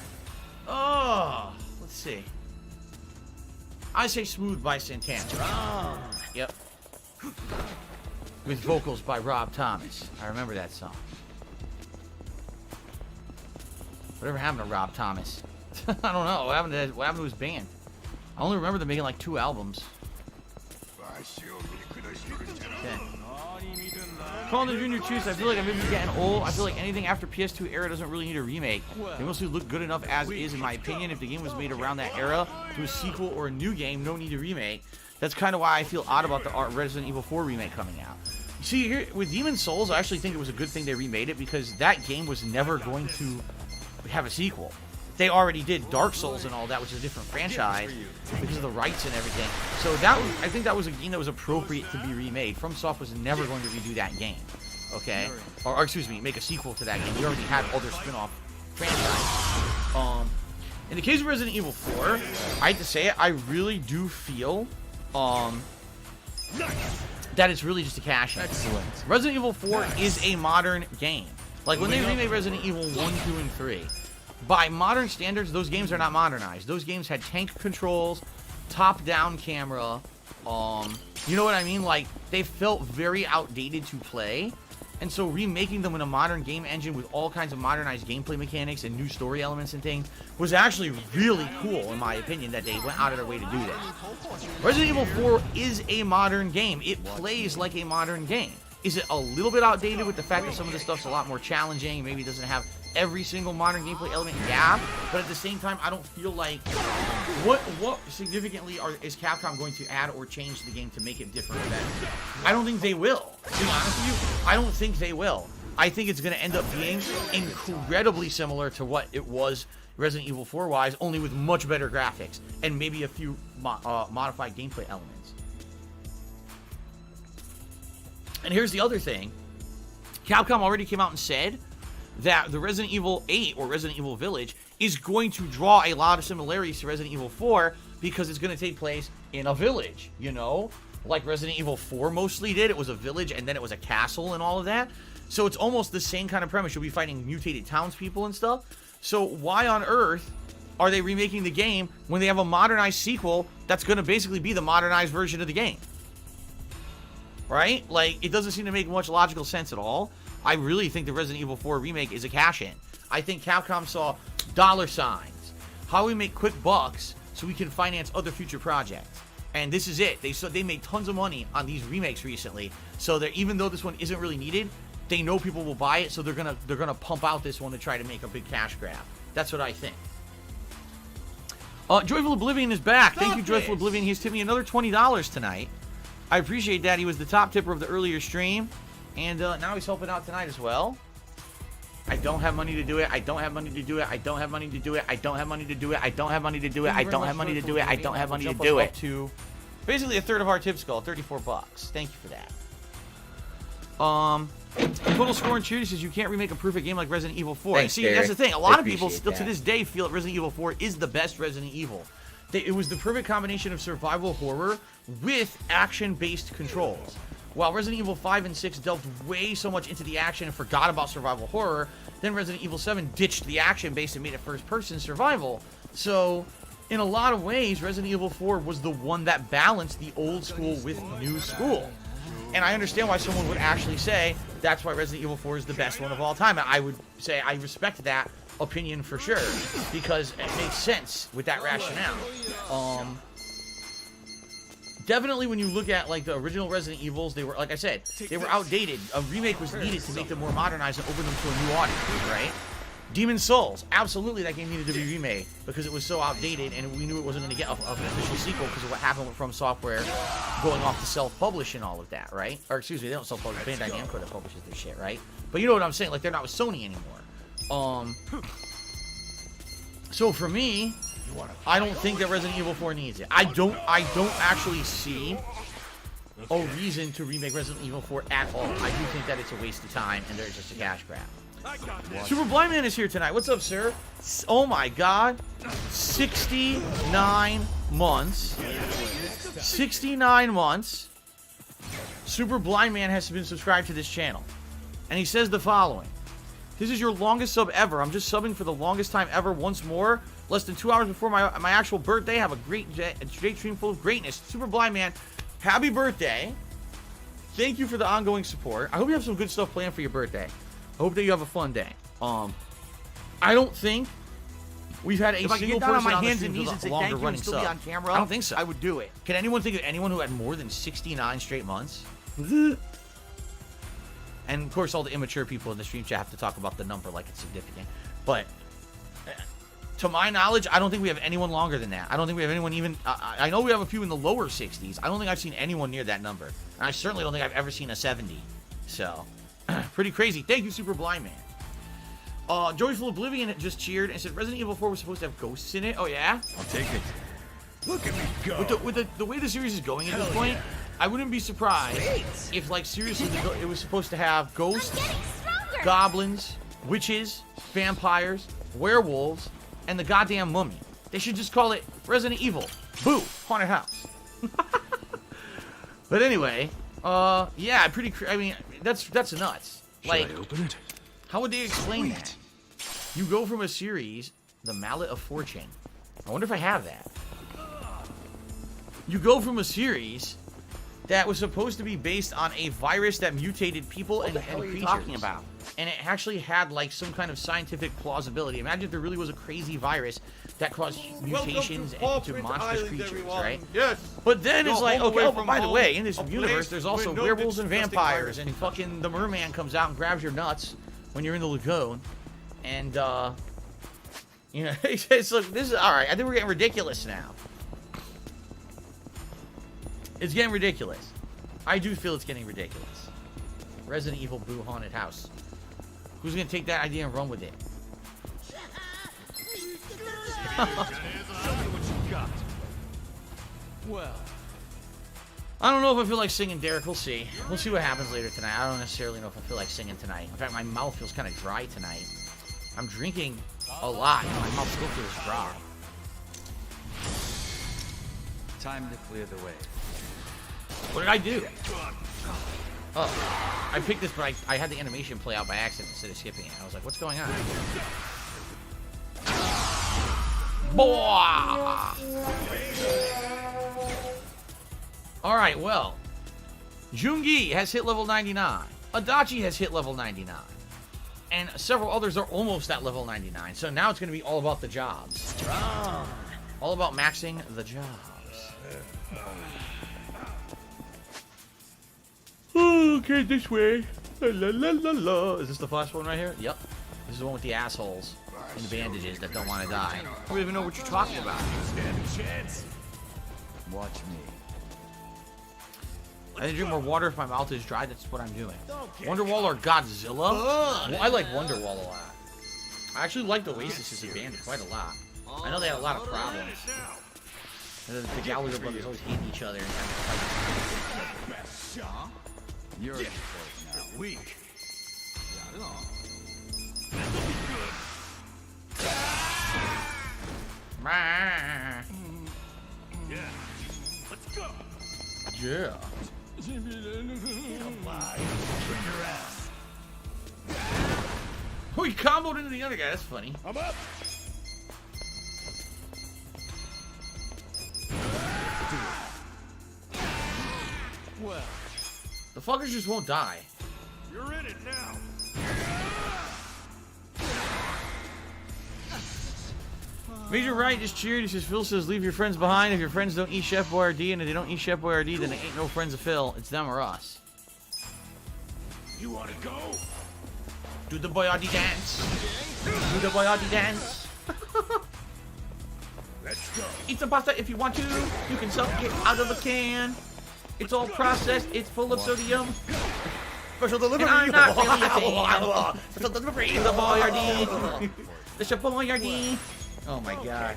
D: Oh, let's see. I say Smooth by Santana. Yep. With vocals by Rob Thomas. I remember that song. Whatever happened to Rob Thomas? I don't know. What happened to his band? I only remember them making like 2 albums. Okay. Calling the Junior Chiefs, I feel like I'm maybe getting old. I feel like anything after PS2 era doesn't really need a remake. They mostly look good enough as is, in my opinion. If the game was made around that era, to a sequel or a new game, no need to remake. That's kind of why I feel odd about the Resident Evil 4 remake coming out. You see, here with Demon's Souls, I actually think it was a good thing they remade it because that game was never going to have a sequel. They already did Dark Souls and all that, which is a different franchise because of the rights and everything. So that was, I think that was a game that was appropriate to be remade. FromSoft was never going to redo that game, okay? Or excuse me, make a sequel to that game. We already had other spin-off franchises. In the case of Resident Evil 4, I hate to say it, I really do feel that it's really just a cash in.
F: Excellent.
D: Resident Evil 4 is a modern game. Like when they remade Resident Evil 1, 2, and 3, by modern standards, those games are not modernized. Those games had tank controls, top-down camera. You know what I mean? Like, they felt very outdated to play. And so remaking them in a modern game engine with all kinds of modernized gameplay mechanics and new story elements and things was actually really cool, in my opinion, that they went out of their way to do that. Resident Evil 4 is a modern game. It plays like a modern game. Is it a little bit outdated with the fact that some of this stuff's a lot more challenging? Maybe it doesn't have every single modern gameplay element, yeah, but at the same time, I don't feel like what significantly is Capcom going to add or change to the game to make it different or better? I don't think they will. To be honest with you, I don't think they will. I think it's going to end up being incredibly similar to what it was Resident Evil 4 wise, only with much better graphics and maybe a few modified gameplay elements. And here's the other thing. Capcom already came out and said that the Resident Evil 8 or Resident Evil Village is going to draw a lot of similarities to Resident Evil 4 because it's going to take place in a village, you know? Like Resident Evil 4 mostly did. It was a village and then it was a castle and all of that. So it's almost the same kind of premise. You'll be fighting mutated townspeople and stuff. So why on earth are they remaking the game when they have a modernized sequel that's going to basically be the modernized version of the game? Right? Like, it doesn't seem to make much logical sense at all. I really think the Resident Evil 4 remake is a cash-in. I think Capcom saw dollar signs. How do we make quick bucks so we can finance other future projects? And this is it. They made tons of money on these remakes recently. So that even though this one isn't really needed, they know people will buy it, so they're gonna pump out this one to try to make a big cash grab. That's what I think. Joyful Oblivion is back. Thank you,
B: Stop
D: Joyful
B: this.
D: Oblivion. He's tipped me another $20 tonight. I appreciate that. He was the top tipper of the earlier stream. And now he's helping out tonight as well. I don't have money to do it. I don't have money to do it. I don't have money to do it. I don't have money to do it. I don't have money to do it. I don't have money to do it. I don't have money to do it. To basically a third of our tip skull, $34. Thank you for that. Total Score and Cheer says you can't remake a perfect game like Resident Evil 4.
G: Thanks,
D: See,
G: Derek.
D: that's the thing. A
G: I
D: lot of people
G: appreciate
D: still to
G: that.
D: this day feel that Resident Evil 4 is the best Resident Evil. It was the perfect combination of survival horror with action-based controls. While Resident Evil 5 and 6 delved way so much into the action and forgot about survival horror, then Resident Evil 7 ditched the action base and made it first-person survival. So, in a lot of ways, Resident Evil 4 was the one that balanced the old school with new school. And I understand why someone would actually say that's why Resident Evil 4 is the best one of all time. And I would say I respect that opinion for sure, because it makes sense with that rationale. Definitely when you look at like the original Resident Evils, they were, like I said, they were outdated. A remake was needed to make them more modernized and open them to a new audience, right? Demon's Souls, absolutely that game needed to be remade because it was so outdated and we knew it wasn't going to get an official sequel because of what happened with From Software going off to self-publish and all of that, right? Or excuse me, they don't self-publish, Bandai Namco that publishes this shit, right? But you know what I'm saying, like they're not with Sony anymore. So for me, I don't think that Resident Evil 4 needs it. I don't actually see a reason to remake Resident Evil 4 at all. I do think that it's a waste of time and there's just a cash grab. Super Blind Man is here tonight. What's up, sir? Oh my god. 69 months. 69 months. Super Blind Man has been subscribed to this channel. And he says the following. This is your longest sub ever. I'm just subbing for the longest time ever once more. Less than 2 hours before my actual birthday. Have a great stream full of greatness. Super Blind Man, happy birthday. Thank you for the ongoing support. I hope you have some good stuff planned for your birthday. I hope that you have a fun day. I don't think we've had a if I single get down person on my on the hands stream and knees with and a say longer thank you running and still sub. be on camera,
G: I don't think so.
D: I would do it. Can anyone think of anyone who had more than 69 straight months? And of course, all the immature people in the stream chat have to talk about the number like it's significant. But to my knowledge, I don't think we have anyone longer than that. I don't think we have anyone even. I know we have a few in the lower 60s. I don't think I've seen anyone near that number. And I certainly don't think I've ever seen a 70. So, pretty crazy. Thank you, Super Blind Man. Joyful Oblivion just cheered and said Resident Evil 4 was supposed to have ghosts in it. Oh, yeah?
F: I'll take it. Look at me go.
D: With the way the series is going at this point, I wouldn't be surprised if, like, seriously, it was supposed to have ghosts, goblins, witches, vampires, werewolves, and the goddamn mummy. They should just call it Resident Evil. Boo! Haunted House. But anyway, yeah, I mean, that's nuts. Like,
F: Should I open it?
D: how would they explain that? You go from a series, The Mallet of Fortune. I wonder if I have that. You go from a series that was supposed to be based on a virus that mutated people and creatures.
G: talking about?
D: And it actually had like some kind of scientific plausibility. Imagine if there really was a crazy virus that caused mutations into monstrous creatures, right?
B: Yes.
D: But then it's
B: Go
D: like,
B: home
D: okay,
B: away
D: oh, but
B: from
D: by the
B: home,
D: way, in this
B: a place
D: universe, there's also
B: with no
D: werewolves and
B: disgusting
D: vampires,
B: virus.
D: and fucking the merman comes out and grabs your nuts when you're in the lagoon, and you know, it's like, this is all right. I think we're getting ridiculous now. It's getting ridiculous. I do feel it's getting ridiculous. Resident Evil Boo Haunted House. Who's gonna take that idea and run with it?
F: Well,
D: I don't know if I feel like singing, Derek. We'll see. We'll see what happens later tonight. I don't necessarily know if I feel like singing tonight. In fact, my mouth feels kind of dry tonight. I'm drinking a lot, and my mouth still feels dry.
F: time to clear the way.
D: What did I do? Oh, I picked this, but I had the animation play out by accident instead of skipping it. I was like, what's going on? Boah! Alright, well. Jungi has hit level 99. Adachi has hit level 99. And several others are almost at level 99. So now it's going to be all about the jobs. All about maxing the jobs. Okay, this way. La la la la. Is this the flash one right here? Yep. This is the one with the assholes and the bandages that don't want to die. I don't even know what you're talking about.
F: Stand a chance. Watch me.
D: I need to drink more water if my mouth is dry. That's what I'm doing.
F: Don't get
D: Wonderwall or Godzilla? Well, I like Wonderwall a lot. I actually liked Oasis' band quite a lot. I know they had a lot of problems. And then the Gallagher brothers always hate each other and kind of
F: best shot. You're in now. Weak.
D: fight.
F: Yeah. Let's go.
D: Yeah.
F: Come by. Bring your ass.
D: Oh, he comboed into the other guy. That's funny.
F: I'm up. Well,
D: The fuckers just won't die.
F: you're in it now.
D: Major Wright just cheered. He says, Phil says, leave your friends behind. If your friends don't eat Chef Boyardee, and if they don't eat Chef Boyardee, then they ain't no friends of Phil. It's them or us.
F: You want to go?
D: Do the Boyardee dance. Do the Boyardee dance.
F: Let's go.
D: Eat some pasta if you want to. You can suck it out of a can. It's all processed. It's full of sodium.
F: Special delivery.
D: And I'm not really a fan. Special delivery. The Boyardee. The Chef Boyardee. Oh my god.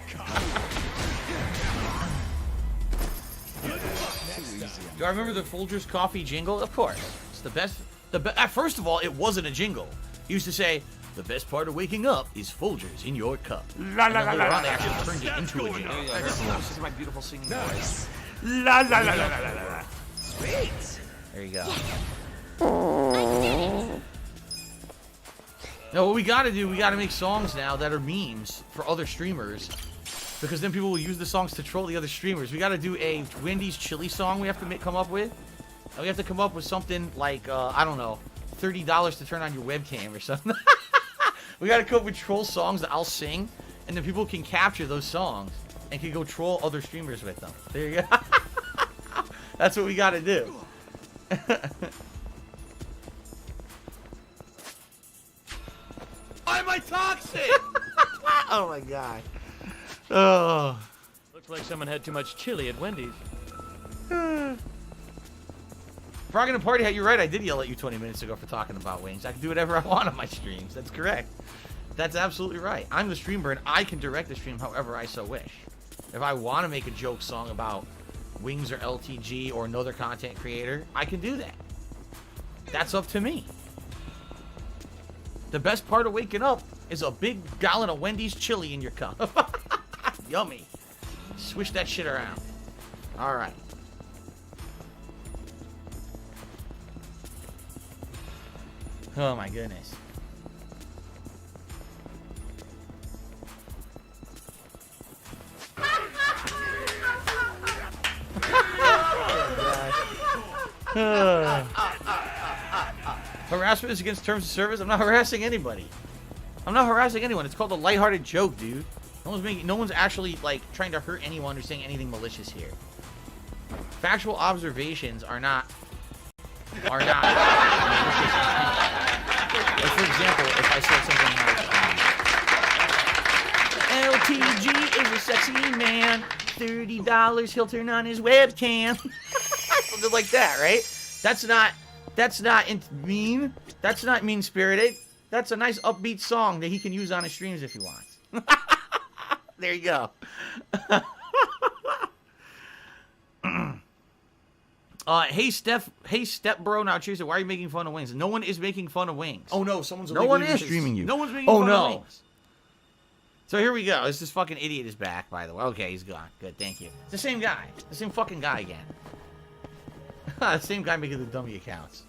D: Do I remember the Folgers coffee jingle? Of course. It's the best. First of all, it wasn't a jingle. He used to say, the best part of waking up is Folgers in your cup.
F: La la la
D: Later
F: la.
D: on, they actually turned it into a jingle.
B: This is my beautiful singing voice.
F: La la la la la la la. Sweet.
D: There you go. No, what we gotta do, we gotta make songs now that are memes for other streamers. Because then people will use the songs to troll the other streamers. We gotta do a Wendy's chili song we have to come up with. And we have to come up with something like, I don't know, $30 to turn on your webcam or something. We gotta come up with troll songs that I'll sing. And then people can capture those songs and can go troll other streamers with them. There you go. That's what we gotta do.
F: Why am I toxic?
D: Oh my god. Oh.
G: Looks like someone had too much chili at Wendy's.
D: Frog in a party hat, you're right. I did yell at you 20 minutes ago for talking about wings. I can do whatever I want on my streams. That's correct. That's absolutely right. I'm the streamer and I can direct the stream however I so wish. If I want to make a joke song about wings or LTG or another content creator, I can do that. That's up to me. The best part of waking up is a big gallon of Wendy's chili in your cup. Yummy. Swish that shit around. All right. Oh my goodness. Harassment is against terms of service. I'm not harassing anybody. I'm not harassing anyone. It's called a lighthearted joke, dude. No one's actually like trying to hurt anyone or saying anything malicious here. Factual observations are not malicious. Like, for example, if I said something like, LTG is a sexy man. $30 he'll turn on his webcam. Something like that, right? That's not mean. That's not mean-spirited. That's a nice upbeat song that he can use on his streams if he wants. There you go. Hey Step Bro, now cheers. Why are you making fun of wings? No one is making fun of wings.
B: Oh no, someone's
D: No one
B: illegally
D: is
B: streaming you.
D: No one's making
B: Oh
D: fun
B: no.
D: of wings. So here we go. This fucking idiot is back, by the way. Okay, he's gone. Good, thank you. It's the same guy. The same fucking guy again. The same guy making the dummy accounts.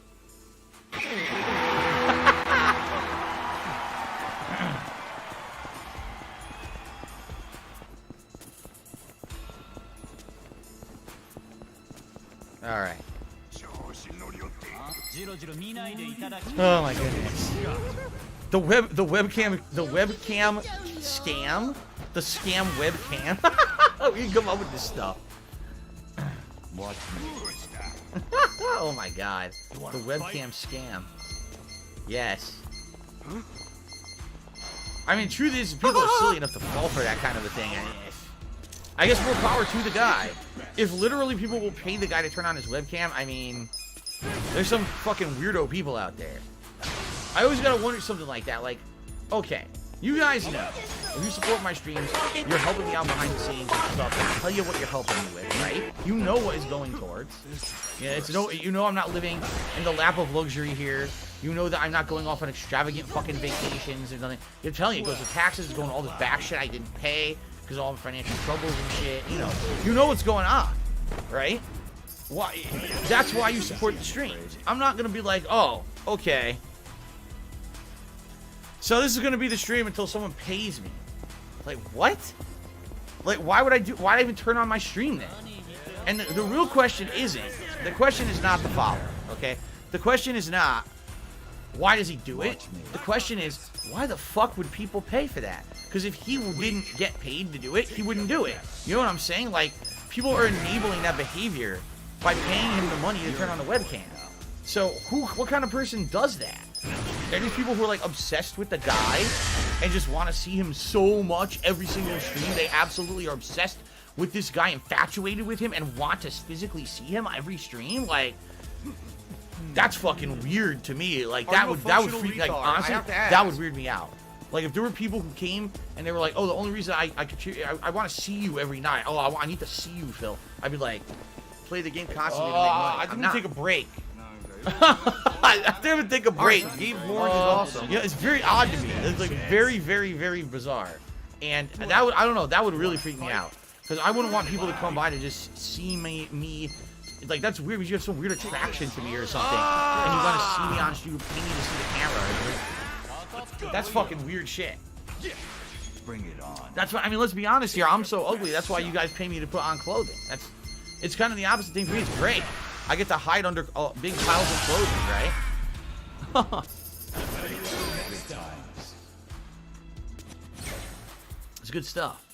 D: All right. Oh my goodness. The webcam scam? The scam webcam? We can come up with this stuff.
F: Watch me.
D: Oh my god. The webcam scam. Yes. I mean, truth is, people are silly enough to fall for that kind of a thing. I guess more power to the guy. If literally people will pay the guy to turn on his webcam, I mean, there's some fucking weirdo people out there. I always gotta wonder something like that. Like, okay, you guys know, if you support my streams, you're helping me out behind the scenes and stuff. I tell you what you're helping me with, right? You know what is going towards. Yeah, it's no, you know I'm not living in the lap of luxury here. You know that I'm not going off on extravagant fucking vacations and nothing. They're telling you it goes to taxes, it's going to all this back shit I didn't pay because of all the financial troubles and shit. You know what's going on, right? Why? That's why you support the streams. I'm not gonna be like, oh, okay. So this is gonna be the stream until someone pays me. Like what? Like why'd I even turn on my stream then? And the real question isn't. The question is not the follower. Okay. The question is not why does he do it. The question is why the fuck would people pay for that? Because if he didn't get paid to do it, he wouldn't do it. You know what I'm saying? Like people are enabling that behavior by paying him the money to turn on the webcam. So what kind of person does that? Are these people who are like obsessed with the guy and just want to see him so much every single stream? They absolutely are obsessed with this guy, infatuated with him, and want to physically see him every stream? Like, that's fucking weird to me. Like that would freak. Like honestly, that would weird me out. Like if there were people who came and they were like, oh, the only reason I want to see you every night. Oh, I need to see you, Phil. I'd be like, play the game constantly to make money.
B: I didn't take a break.
D: I didn't take a break.
B: Game Board is awesome.
D: Yeah, it's very odd to me. It's like very, very, very bizarre. And that would, I don't know, that would really freak me out. Because I wouldn't want people to come by to just see me. Like, that's weird because you have some weird attraction to me or something. And you want to see me on stream, pay me to see the camera. That's fucking weird shit.
F: Bring it on.
D: That's why, I mean, let's be honest here. I'm so ugly. That's why you guys pay me to put on clothing. It's kind of the opposite thing for me. It's great. I get to hide under big piles of clothing, right? It's good stuff.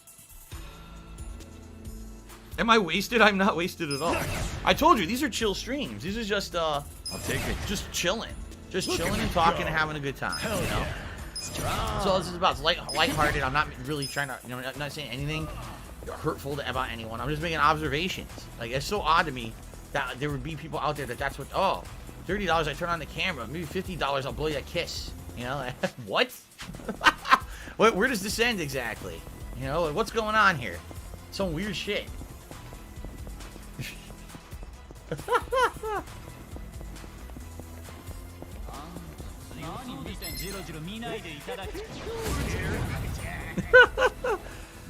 D: Am I wasted? I'm not wasted at all. I told you, these are chill streams. These are just, I'll take it. Just chilling. Just chilling and talking and having a good time, you know? So this is about lighthearted. I'm not really trying to, not saying anything hurtful about anyone. I'm just making observations. Like, it's so odd to me that there would be people out there that's what, oh, $30 I turn on the camera, maybe $50 I'll blow you a kiss. You know, what? Where does this end exactly? You know, what's going on here? Some weird shit.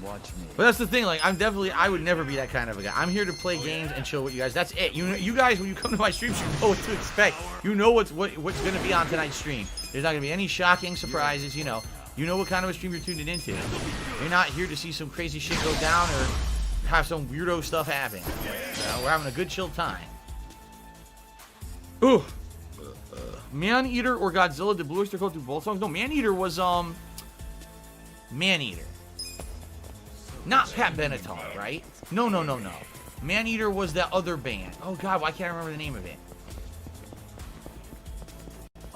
F: Watch me.
D: But that's the thing, like, I would never be that kind of a guy. I'm here to play games and chill with you guys. That's it. You guys, when you come to my streams, you know what to expect. You know what's going to be on tonight's stream. There's not going to be any shocking surprises, you know. You know what kind of a stream you're tuning into. You're not here to see some crazy shit go down or have some weirdo stuff happen. You know, we're having a good chill time. Ooh. Man-Eater or Godzilla? Did Blue Oyster Cult do both songs? No, Man-Eater was, Man-Eater. Not Pat Benatar, right? No. Man-Eater was that other band. Oh, God, why can't I remember the name of it?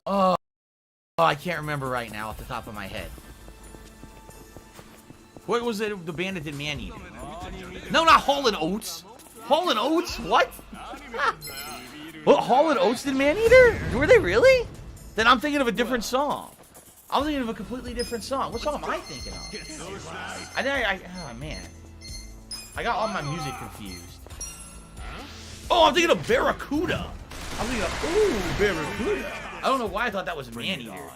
D: Oh, I can't remember right now off the top of my head. What was it, the band that did Man-Eater? No, not Hall & Oates. Hall & Oates? What? What, Hall & Oates did Man-Eater? Were they really? Then I'm thinking of a different song. I'm thinking of a completely different song. What song am I thinking of? Oh, man. I got all my music confused. Oh, I'm thinking of Barracuda. I'm thinking of, ooh, Barracuda. I don't know why I thought that was Man-Eater.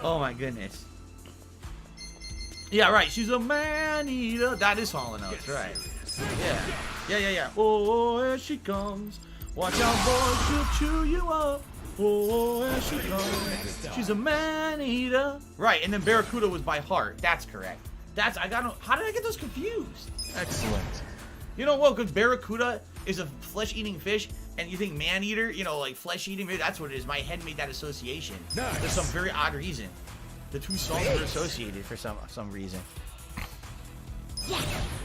D: Oh, my goodness. Yeah, right. She's a man-eater. That is Hall & Oates, right. Yeah. Oh, here she comes. Watch out, boy, she'll chew you up. Oh, here she comes. She's a man-eater. Right, and then Barracuda was by heart. That's correct. How did I get those confused?
F: Excellent.
D: You know what? Because Barracuda is a flesh-eating fish, and you think man-eater, you know, like flesh-eating, maybe that's what it is. My head made that association. Nice. There's some very odd reason. The two songs were associated for some reason.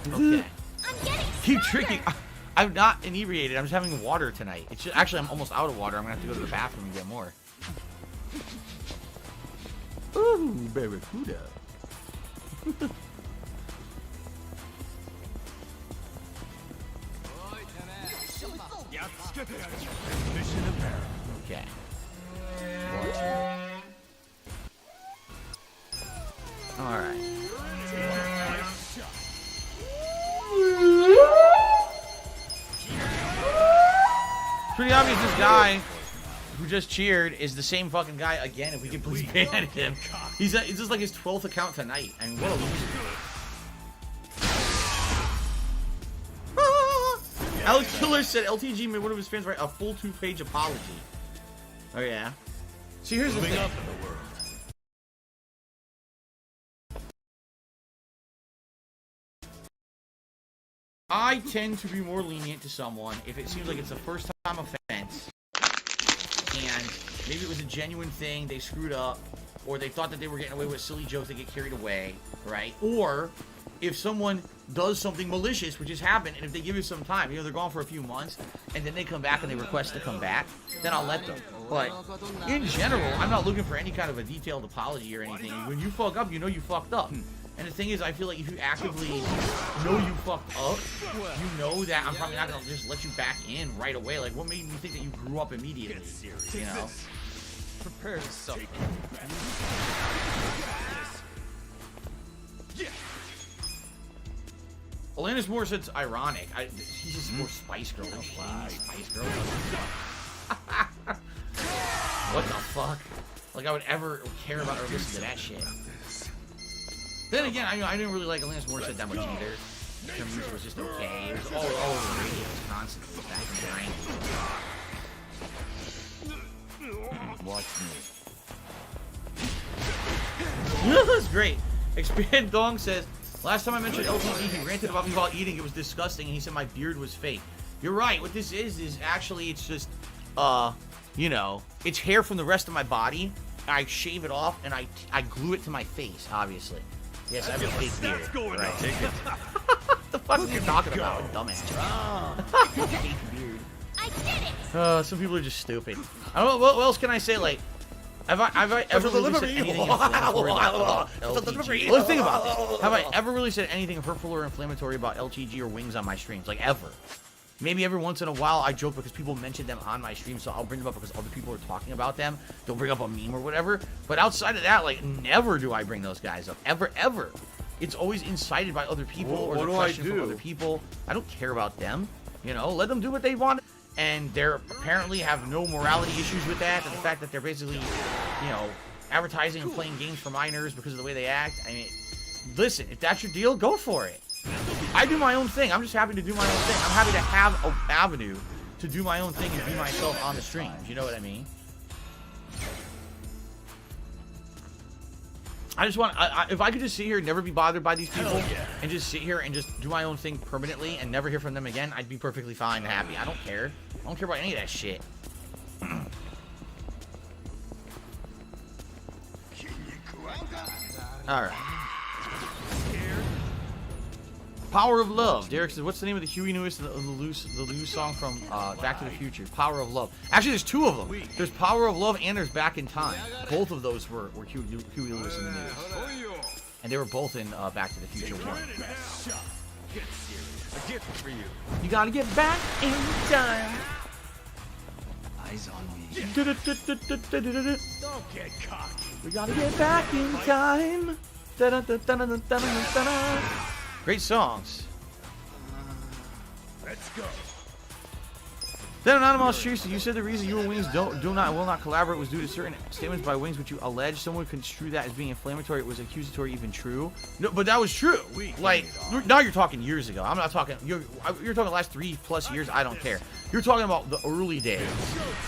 D: Okay. Keep drinking. I'm not inebriated. I'm just having water tonight. It's just, actually, I'm almost out of water. I'm gonna have to go to the bathroom and get more. Ooh, barracuda.
F: Mission apparent.
D: Okay. Alright. Pretty obvious this guy who just cheered is the same fucking guy again. If we could please ban him. It's just like his 12th account tonight. I mean, what a loser. Alex Killer said LTG made one of his fans write a full 2-page apology. Oh yeah. See, here's the thing.
F: Up in the world.
D: I tend to be more lenient to someone if it seems like it's a first-time offense, and maybe it was a genuine thing, they screwed up, or they thought that they were getting away with a silly joke, they get carried away, right? Or if someone does something malicious, which has happened, and if they give you some time, you know, they're gone for a few months, and then they come back and they request to come back, then I'll let them. But in general, I'm not looking for any kind of a detailed apology or anything. When you fuck up, you know you fucked up. And the thing is, I feel like if you actively know you fucked up, you know that I'm probably not going to just let you back in right away. Like, what made me think that you grew up immediately? You know?
F: Prepare to suffer.
D: Alanis Morissette's ironic. He's just more Spice Girl than Spice Girl. What the fuck? Like, I would ever care about or listen to that shit. Then again, I didn't really like Alanis Morissette that much either. Her music was just okay. It was all over the radio constantly back in the rain.
F: Watch me.
D: That's great. Expand Dong says, last time I mentioned LTG, he ranted about me while eating. It was disgusting, and he said my beard was fake. You're right. What this is actually, it's just, you know, it's hair from the rest of my body. I shave it off, and I glue it to my face, obviously. Yes, I have a fake beard. Right. What the fuck are you talking about, dumbass? Fake beard.
E: I did it!
D: Some people are just stupid. I don't know, what else can I say? Like, have I ever really said anything inflammatory about LTG? Let's think about this. Have I ever really said anything hurtful or inflammatory about LTG or Wings on my streams? Like, ever? Maybe every once in a while I joke because people mention them on my stream, so I'll bring them up because other people are talking about them. They'll bring up a meme or whatever. But outside of that, like, never do I bring those guys up. Ever, ever. It's always incited by other people or the question from other people. I don't care about them. You know, let them do what they want. And they're apparently have no morality issues with that. And the fact that they're basically, you know, advertising and playing games for minors because of the way they act. I mean, listen, if that's your deal, go for it. I do my own thing. I'm just happy to do my own thing. I'm happy to have an avenue to do my own thing and be myself on the streams. You know what I mean? I just want, if I could just sit here and never be bothered by these people and just sit here and just do my own thing permanently and never hear from them again, I'd be perfectly fine and happy. I don't care. I don't care about any of that shit. Alright. Power of Love. Derek says, what's the name of the Huey Lewis and the Lewis song from Back to the Future? Power of Love. Actually, there's two of them. There's Power of Love and there's Back in Time. Both of those were Huey Lewis and the News. And they were both in Back to the Future 1.
F: Get serious. A gift for you.
D: You gotta get back in time.
F: Eyes on me.
D: Don't
F: get cocky.
D: We gotta get back in time. Great songs.
F: Let's go.
D: Then Anonymous Cheers, you said the reason you and Wings will not collaborate was due to certain statements by Wings which you allege. Someone could construe that as being inflammatory. It was accusatory, even true. No, but that was true. Like, now you're talking years ago. I'm not talking. You're talking the last 3+ years. I don't care. You're talking about the early days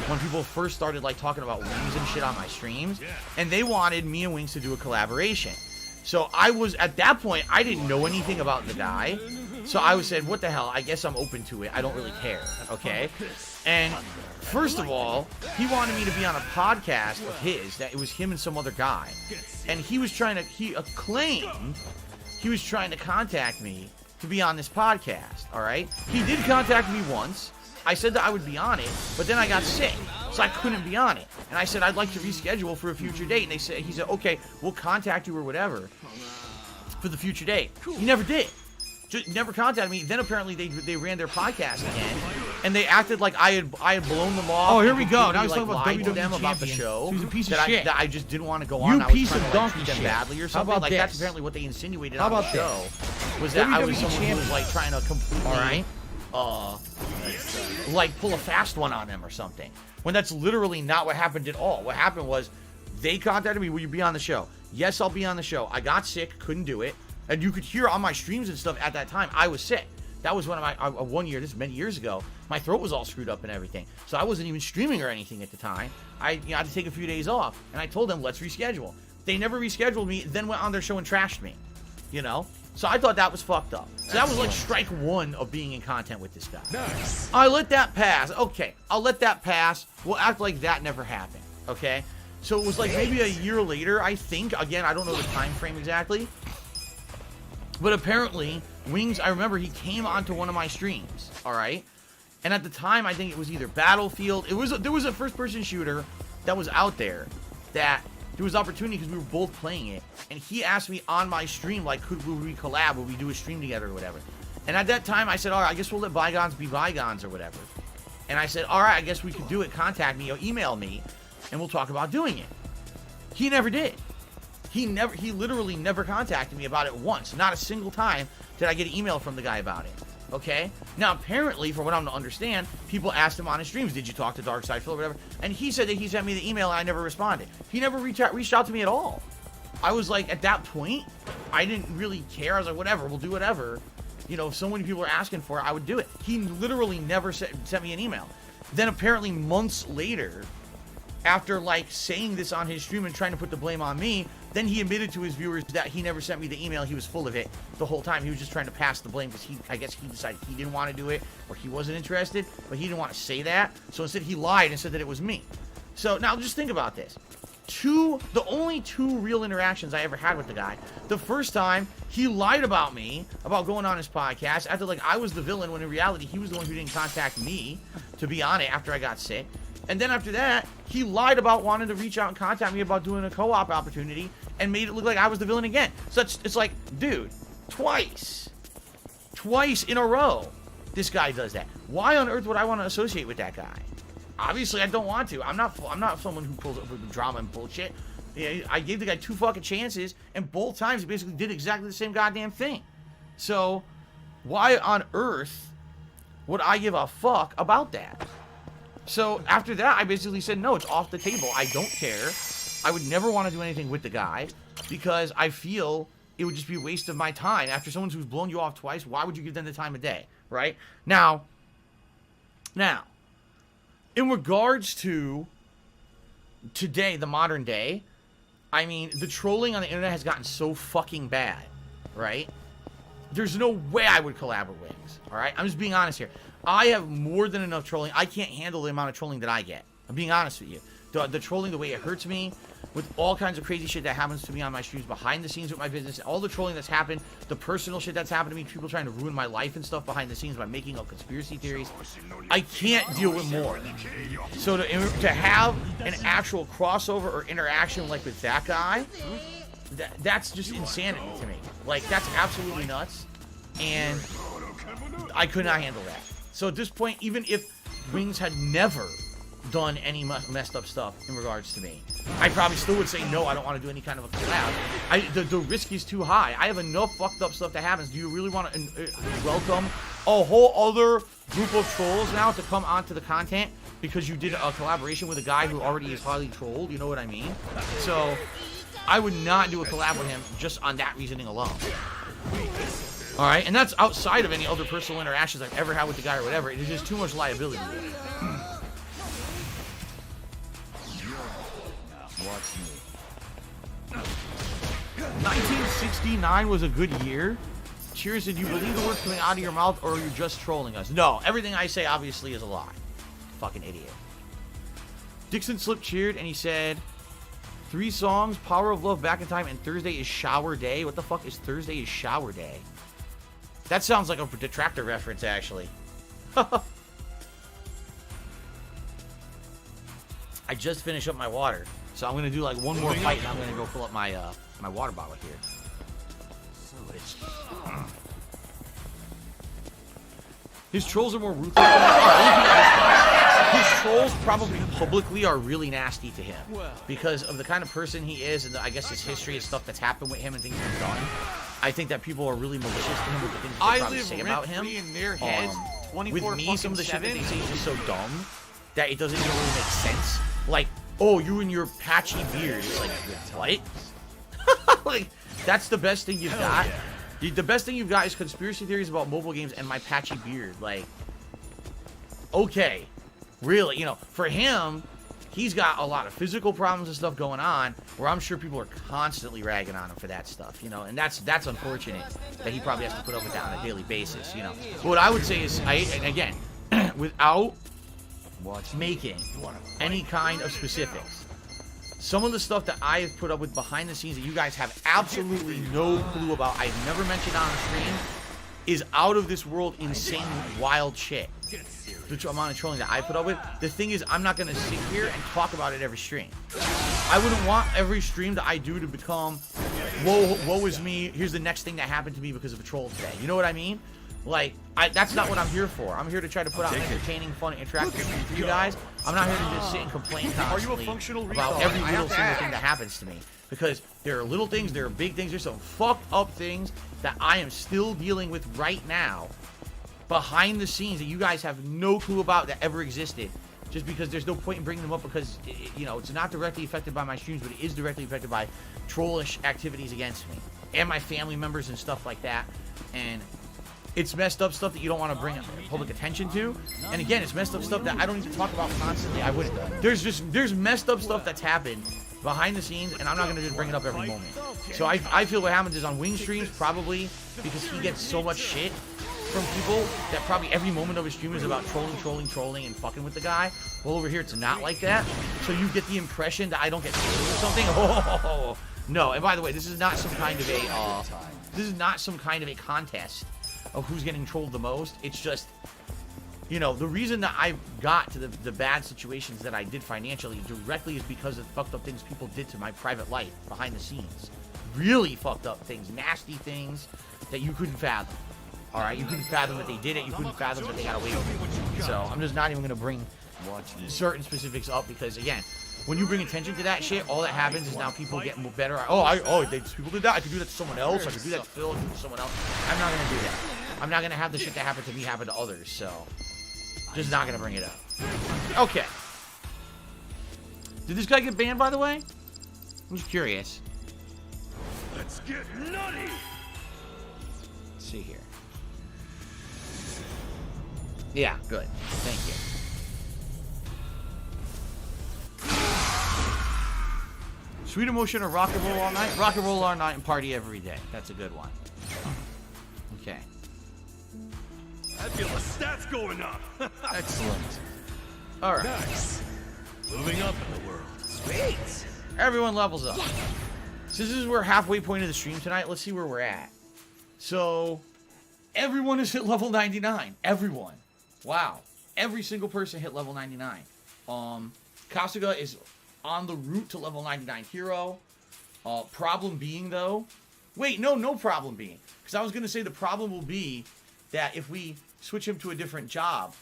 D: when people first started like talking about Wings and shit on my streams, and they wanted me and Wings to do a collaboration. So I was, at that point, I didn't know anything about the guy. So I was saying, what the hell? I guess I'm open to it. I don't really care. Okay? And first of all, he wanted me to be on a podcast of his, that it was him and some other guy. And he was trying to, he claimed he was trying to contact me to be on this podcast. All right? He did contact me once. I said that I would be on it, but then I got sick, so I couldn't be on it. And I said I'd like to reschedule for a future date, and he said, okay, we'll contact you or whatever for the future date. He never did. Just never contacted me. Then apparently they ran their podcast again, and they acted like I had blown them off.
B: Oh, here we go.
D: Now
B: Now he's talking about
D: lied to
B: WWE
D: them about the
B: champion.
D: show.
B: So he's a piece of
D: that
B: shit.
D: that I just didn't want to go on.
B: You
D: I was
B: piece
D: trying
B: of
D: to,
B: donkey
D: treat them
B: shit.
D: badly or
B: How
D: something.
B: about
D: Like
B: this?
D: that's apparently what they insinuated
B: How
D: on the
B: about
D: show. Was that I was
B: WWE
D: someone who was
B: champion.
D: like trying to completely,
B: All right.
D: like pull a fast one on them or something. When that's literally not what happened at all. What happened was they contacted me, will you be on the show? Yes, I'll be on the show. I got sick, couldn't do it. And you could hear on my streams and stuff at that time, I was sick. That was one of my, one year, this is many years ago, my throat was all screwed up and everything. So I wasn't even streaming or anything at the time. I had to take a few days off. And I told them, let's reschedule. They never rescheduled me, then went on their show and trashed me. You know? So I thought that was fucked up. So that was like strike one of being in content with this guy.
F: Nice.
D: I let that pass. Okay, I'll let that pass. We'll act like that never happened. Okay? So it was like maybe a year later, I think. Again, I don't know the time frame exactly. But apparently, Wings, I remember he came onto one of my streams, all right? And at the time, I think it was either Battlefield. There was a first-person shooter that was out there that there was opportunity because we were both playing it. And he asked me on my stream, like, would we collab? Would we do a stream together or whatever? And at that time, I said, all right, I guess we'll let bygones be bygones or whatever. And I said, all right, I guess we could do it. Contact me or email me, and we'll talk about doing it. He never did. He literally never contacted me about it once. Not a single time did I get an email from the guy about it. Okay? Now, apparently, from what I'm to understand, people asked him on his streams, did you talk to Dark Side Phil or whatever? And he said that he sent me the email and I never responded. He never reached out to me at all. I was like, at that point, I didn't really care. I was like, whatever, we'll do whatever. You know, if so many people are asking for it, I would do it. He literally never sent me an email. Then apparently months later, after like saying this on his stream and trying to put the blame on me, then he admitted to his viewers that he never sent me the email. He was full of it the whole time. He was just trying to pass the blame because I guess he decided he didn't want to do it or he wasn't interested, but he didn't want to say that. So instead he lied and said that it was me. So now just think about this. The only two real interactions I ever had with the guy. The first time, he lied about me, about going on his podcast, after like I was the villain when in reality he was the one who didn't contact me to be on it after I got sick. And then after that, he lied about wanting to reach out and contact me about doing a co-op opportunity and made it look like I was the villain again. So it's like, dude, twice in a row, this guy does that. Why on earth would I want to associate with that guy? Obviously, I don't want to. I'm not someone who pulls up with drama and bullshit. Yeah, I gave the guy 2 fucking chances, and both times he basically did exactly the same goddamn thing. So, why on earth would I give a fuck about that? So, after that, I basically said, no, it's off the table. I don't care. I would never want to do anything with the guy because I feel it would just be a waste of my time. After someone who's blown you off twice, why would you give them the time of day, right? Now, in regards to today, the modern day, I mean, the trolling on the internet has gotten so fucking bad, right? There's no way I would collab with Wings, all right? I'm just being honest here. I have more than enough trolling. I can't handle the amount of trolling that I get. I'm being honest with you. The trolling, the way it hurts me, with all kinds of crazy shit that happens to me on my streams, behind the scenes with my business, all the trolling that's happened, the personal shit that's happened to me, people trying to ruin my life and stuff behind the scenes by making up conspiracy theories. I can't deal with more. So to have an actual crossover or interaction like with that guy, that's just insanity to me. Like, that's absolutely nuts. And I could not handle that. So at this point, even if Wings had never done any messed up stuff in regards to me, I probably still would say no, I don't want to do any kind of a collab. The risk is too high. I have enough fucked up stuff that happens. Do you really want to welcome a whole other group of trolls now to come onto the content because you did a collaboration with a guy who already is highly trolled? You know what I mean? So I would not do a collab with him just on that reasoning alone. Alright, and that's outside of any other personal interactions I've ever had with the guy or whatever. It is just too much liability.
F: Watch me.
D: 1969 was a good year. Cheers, did you believe the words coming out of your mouth or are you just trolling us? No, everything I say obviously is a lie. Fucking idiot. Dixon Slip cheered and he said, 3 songs, Power of Love, Back in Time, and Thursday is Shower Day. What the fuck is Thursday is Shower Day? That sounds like a detractor reference, actually. I just finished up my water. So I'm gonna do like one more fight and I'm gonna go fill up my my water bottle here. His trolls are more ruthless. His trolls probably publicly are really nasty to him because of the kind of person he is and I guess his history and stuff that's happened with him and things he's done. I think that people are really malicious to him with the things they probably say about him.
B: In their heads,
D: With me, some of the shit that they say is just so dumb that it doesn't even really make sense. Like, oh, you and your patchy beard. It's like, what? Like, that's the best thing you've got? The best thing you've got is conspiracy theories about mobile games and my patchy beard. Like, okay. Really, you know, for him, he's got a lot of physical problems and stuff going on where I'm sure people are constantly ragging on him for that stuff, you know, and that's unfortunate that he probably has to put up with that on a daily basis, you know. But what I would say is, and again, without making any kind of specifics, some of the stuff that I have put up with behind the scenes that you guys have absolutely no clue about, I've never mentioned on the stream, is out of this world insane wild shit. The amount of trolling that I put up with. The thing is, I'm not going to sit here and talk about it every stream. I wouldn't want every stream that I do to become, woe is me, here's the next thing that happened to me because of a troll today. You know what I mean? Like, that's not what I'm here for. I'm here to try to put out an entertaining, fun, interactive stream for you guys. I'm not here to just sit and complain constantly about every little single thing that happens to me. Because there are little things, there are big things, there's some fucked up things that I am still dealing with right now behind the scenes that you guys have no clue about that ever existed, just because there's no point in bringing them up because, you know, it's not directly affected by my streams, but it is directly affected by trollish activities against me and my family members and stuff like that. And it's messed up stuff that you don't want to bring public attention to. And again, it's messed up stuff that I don't even talk about constantly. I wouldn't. There's messed up stuff that's happened behind the scenes, and I'm not going to just bring it up every moment. So I feel what happens is on Wing streams, probably because he gets so much shit from people that probably every moment of his stream is about trolling and fucking with the guy. Well, over here it's not like that. So you get the impression that I don't get trolled or something. Oh no! And by the way, this is not some kind of a contest of who's getting trolled the most. It's just, you know, the reason that I got to the bad situations that I did financially directly is because of the fucked up things people did to my private life behind the scenes. Really fucked up things, nasty things that you couldn't fathom. Alright, you couldn't fathom that they did it, you couldn't fathom that they got away with it. So, I'm just not even going to bring certain specifics up because, again, when you bring attention to that shit, all that happens is now people get better. People did that, I could do that to someone else, I could do that to Phil, I could do that to someone else. I'm not going to do that. I'm not going to have the shit that happened to me happen to others, so just not going to bring it up. Okay. Did this guy get banned, by the way? I'm just curious.
F: Let's get nutty.
D: Let's see here. Yeah, good. Thank you. Sweet emotion or rock and roll all night? Rock and roll all night and party every day. That's a good one. Okay.
F: I feel the stats going up.
D: Excellent. All right.
F: Nice. Moving up in the world. Sweet.
D: Everyone levels up. Since this is we're halfway point of the stream tonight, let's see where we're at. So, everyone is hit level 99. Everyone. Wow. Every single person hit level 99. Kasuga is on the route to level 99 hero. Problem being, though... Wait, no problem being. Because I was going to say the problem will be that if we switch him to a different job,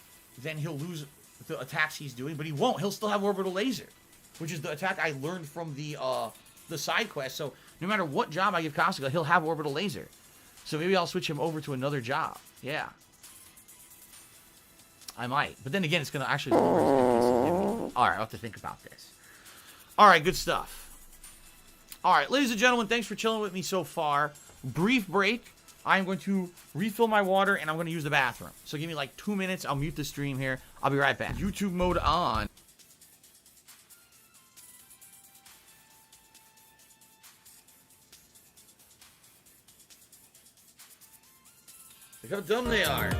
D: then he'll lose the attacks he's doing, but he won't. He'll still have orbital laser, which is the attack I learned from the side quest. So no matter what job I give Kasuga, he'll have orbital laser. So maybe I'll switch him over to another job. Yeah. I might. But then again, it's going to actually lower his MP significantly. Alright, I'll have to think about this. Alright, good stuff. Alright, ladies and gentlemen, thanks for chilling with me so far. Brief break. I'm going to refill my water, and I'm going to use the bathroom. So give me like 2 minutes. I'll mute the stream here. I'll be right back. YouTube mode on. Look how dumb they are.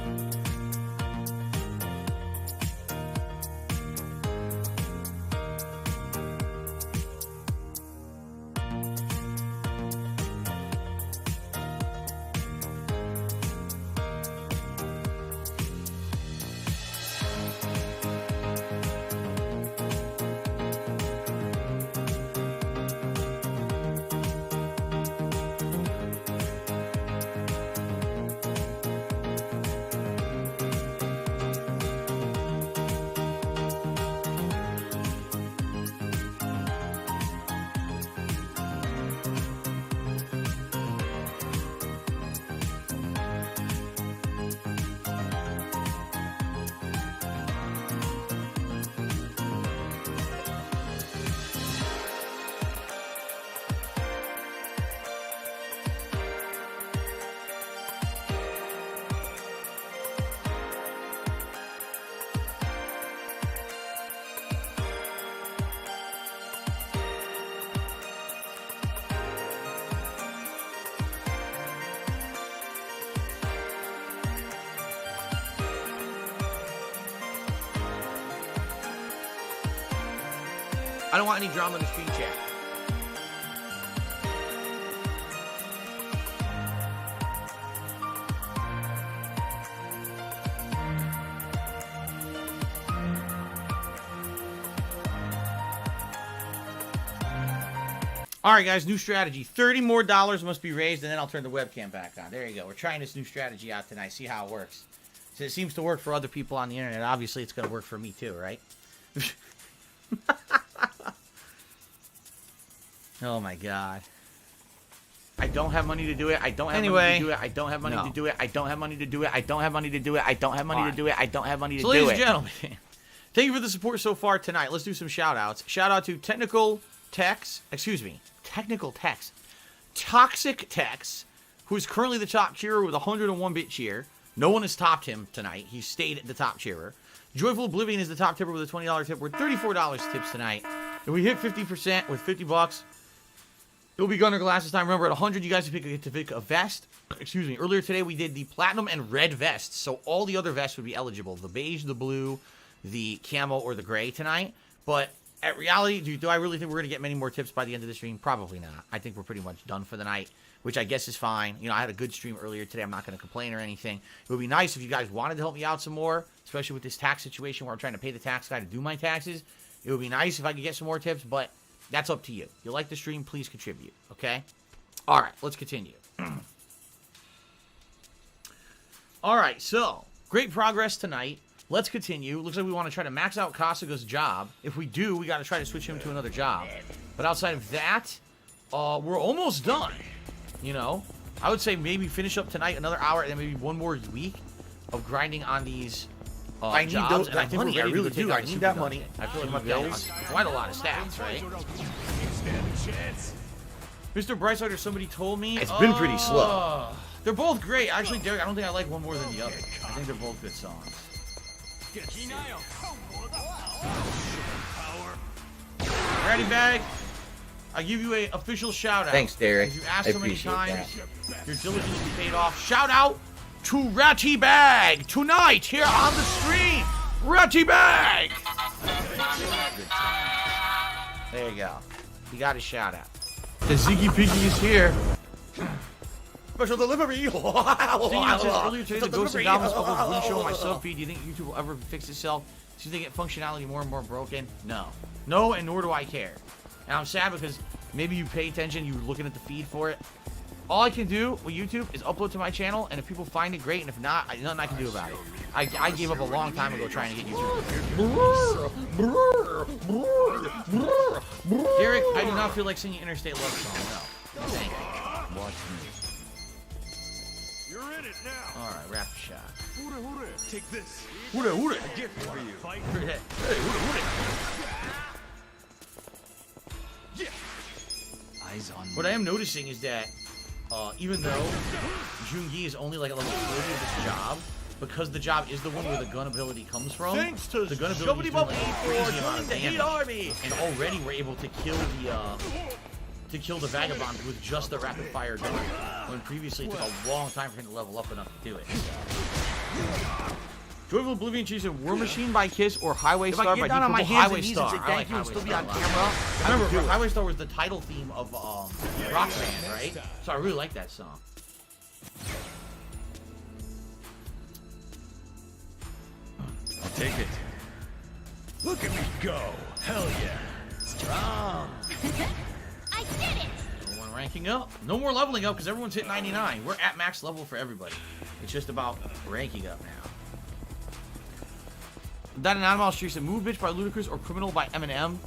D: I don't want any drama in the stream chat. All right, guys, new strategy. $30 more must be raised, and then I'll turn the webcam back on. There you go. We're trying this new strategy out tonight. See how it works. So it seems to work for other people on the internet. Obviously, it's going to work for me too, right? Oh, my God. I don't have money to do it. I don't have money to do it. I don't have money to do it. I don't have money to do it. I don't have money to do it. I don't have money to do it. I don't have money to do it. Ladies and gentlemen, thank you for the support so far tonight. Let's do some shout-outs. Shout-out to Toxic Tex, who is currently the top cheerer with 101-bit cheer. No one has topped him tonight. He stayed at the top cheerer. Joyful Oblivion is the top tipper with a $20 tip. We're $34 tips tonight. If we hit 50% with $50, it will be Gunner Glasses time. Remember, at 100, you guys get to pick a vest. Excuse me. Earlier today, we did the platinum and red vests, so all the other vests would be eligible. The beige, the blue, the camo, or the gray tonight. But at reality, do I really think we're going to get many more tips by the end of the stream? Probably not. I think we're pretty much done for the night, which I guess is fine. You know, I had a good stream earlier today. I'm not going to complain or anything. It would be nice if you guys wanted to help me out some more, especially with this tax situation where I'm trying to pay the tax guy to do my taxes. It would be nice if I could get some more tips, but that's up to you. If you like the stream, please contribute, okay? All right, let's continue. All right, so great progress tonight. Let's continue. Looks like we want to try to max out Kasuga's job. If we do, we got to try to switch him to another job. But outside of that, we're almost done. You know, I would say maybe finish up tonight another hour and then maybe one more week of grinding on these
F: I need
D: jobs.
F: that
D: And I think
F: money.
D: we're ready
F: I really
D: to take
F: do.
D: out
F: I need
D: Super
F: that
D: Dungeon.
F: money.
D: I feel like we've got quite a lot of stats, right? Mr. Brightside, somebody told me
F: It's been pretty slow.
D: They're both great. Actually, Derek, I don't think I like one more than the other. I think they're both good songs. Ready, Bag? I give you a official shout out.
F: Thanks, Derek.
D: As you asked
F: I
D: so many
F: appreciate
D: times,
F: that.
D: your diligence is paid off. Shout out to Ratty Bag tonight here on the stream. Ratty Bag. There you go. You got a shout out. The Ziggy Piggy is here.
F: Special delivery.
D: Steven says earlier today, the Ghosts and Goblins public wouldn't show on my sub feed. Do you think YouTube will ever fix itself? Do you think it functionality more and more broken? No. No, and nor do I care. And I'm sad because maybe you pay attention, you're looking at the feed for it. All I can do with YouTube is upload to my channel, and if people find it, great, and if not, nothing I can do about it. I gave up a long time ago trying to get YouTube. Derek, I do not feel like singing Interstate Love Song, no. Thank you.
F: Watch me.
G: You're in it now.
D: Alright, wrap the shot.
G: Take this.
F: A gift for you.
G: Fight.
F: Eyes on me.
D: What I am noticing is that even though Jungi is only like a level 40 of this job, because the job is the one where the gun ability comes from,
B: Thanks to
D: the gun ability is doing like a crazy amount of
B: the Heat
D: damage.
B: Army.
D: And already we're able to kill the Vagabond with just the rapid fire gun, when previously it took a long time for him to level up enough to do it. Joyful Oblivion chooses War Machine by Kiss or Highway Star by Deep Purple. Highway Star. I like Highway Star a lot. I remember Highway Star was the title theme of Rock Band, right? So I really like that song.
F: I'll take it. Look at me go. Hell yeah. Strong.
E: I did it!
D: No one ranking up. No more leveling up because everyone's hit 99. We're at max level for everybody. It's just about ranking up now. That an Animal Streets, a Move Bitch by Ludacris or Criminal by Eminem.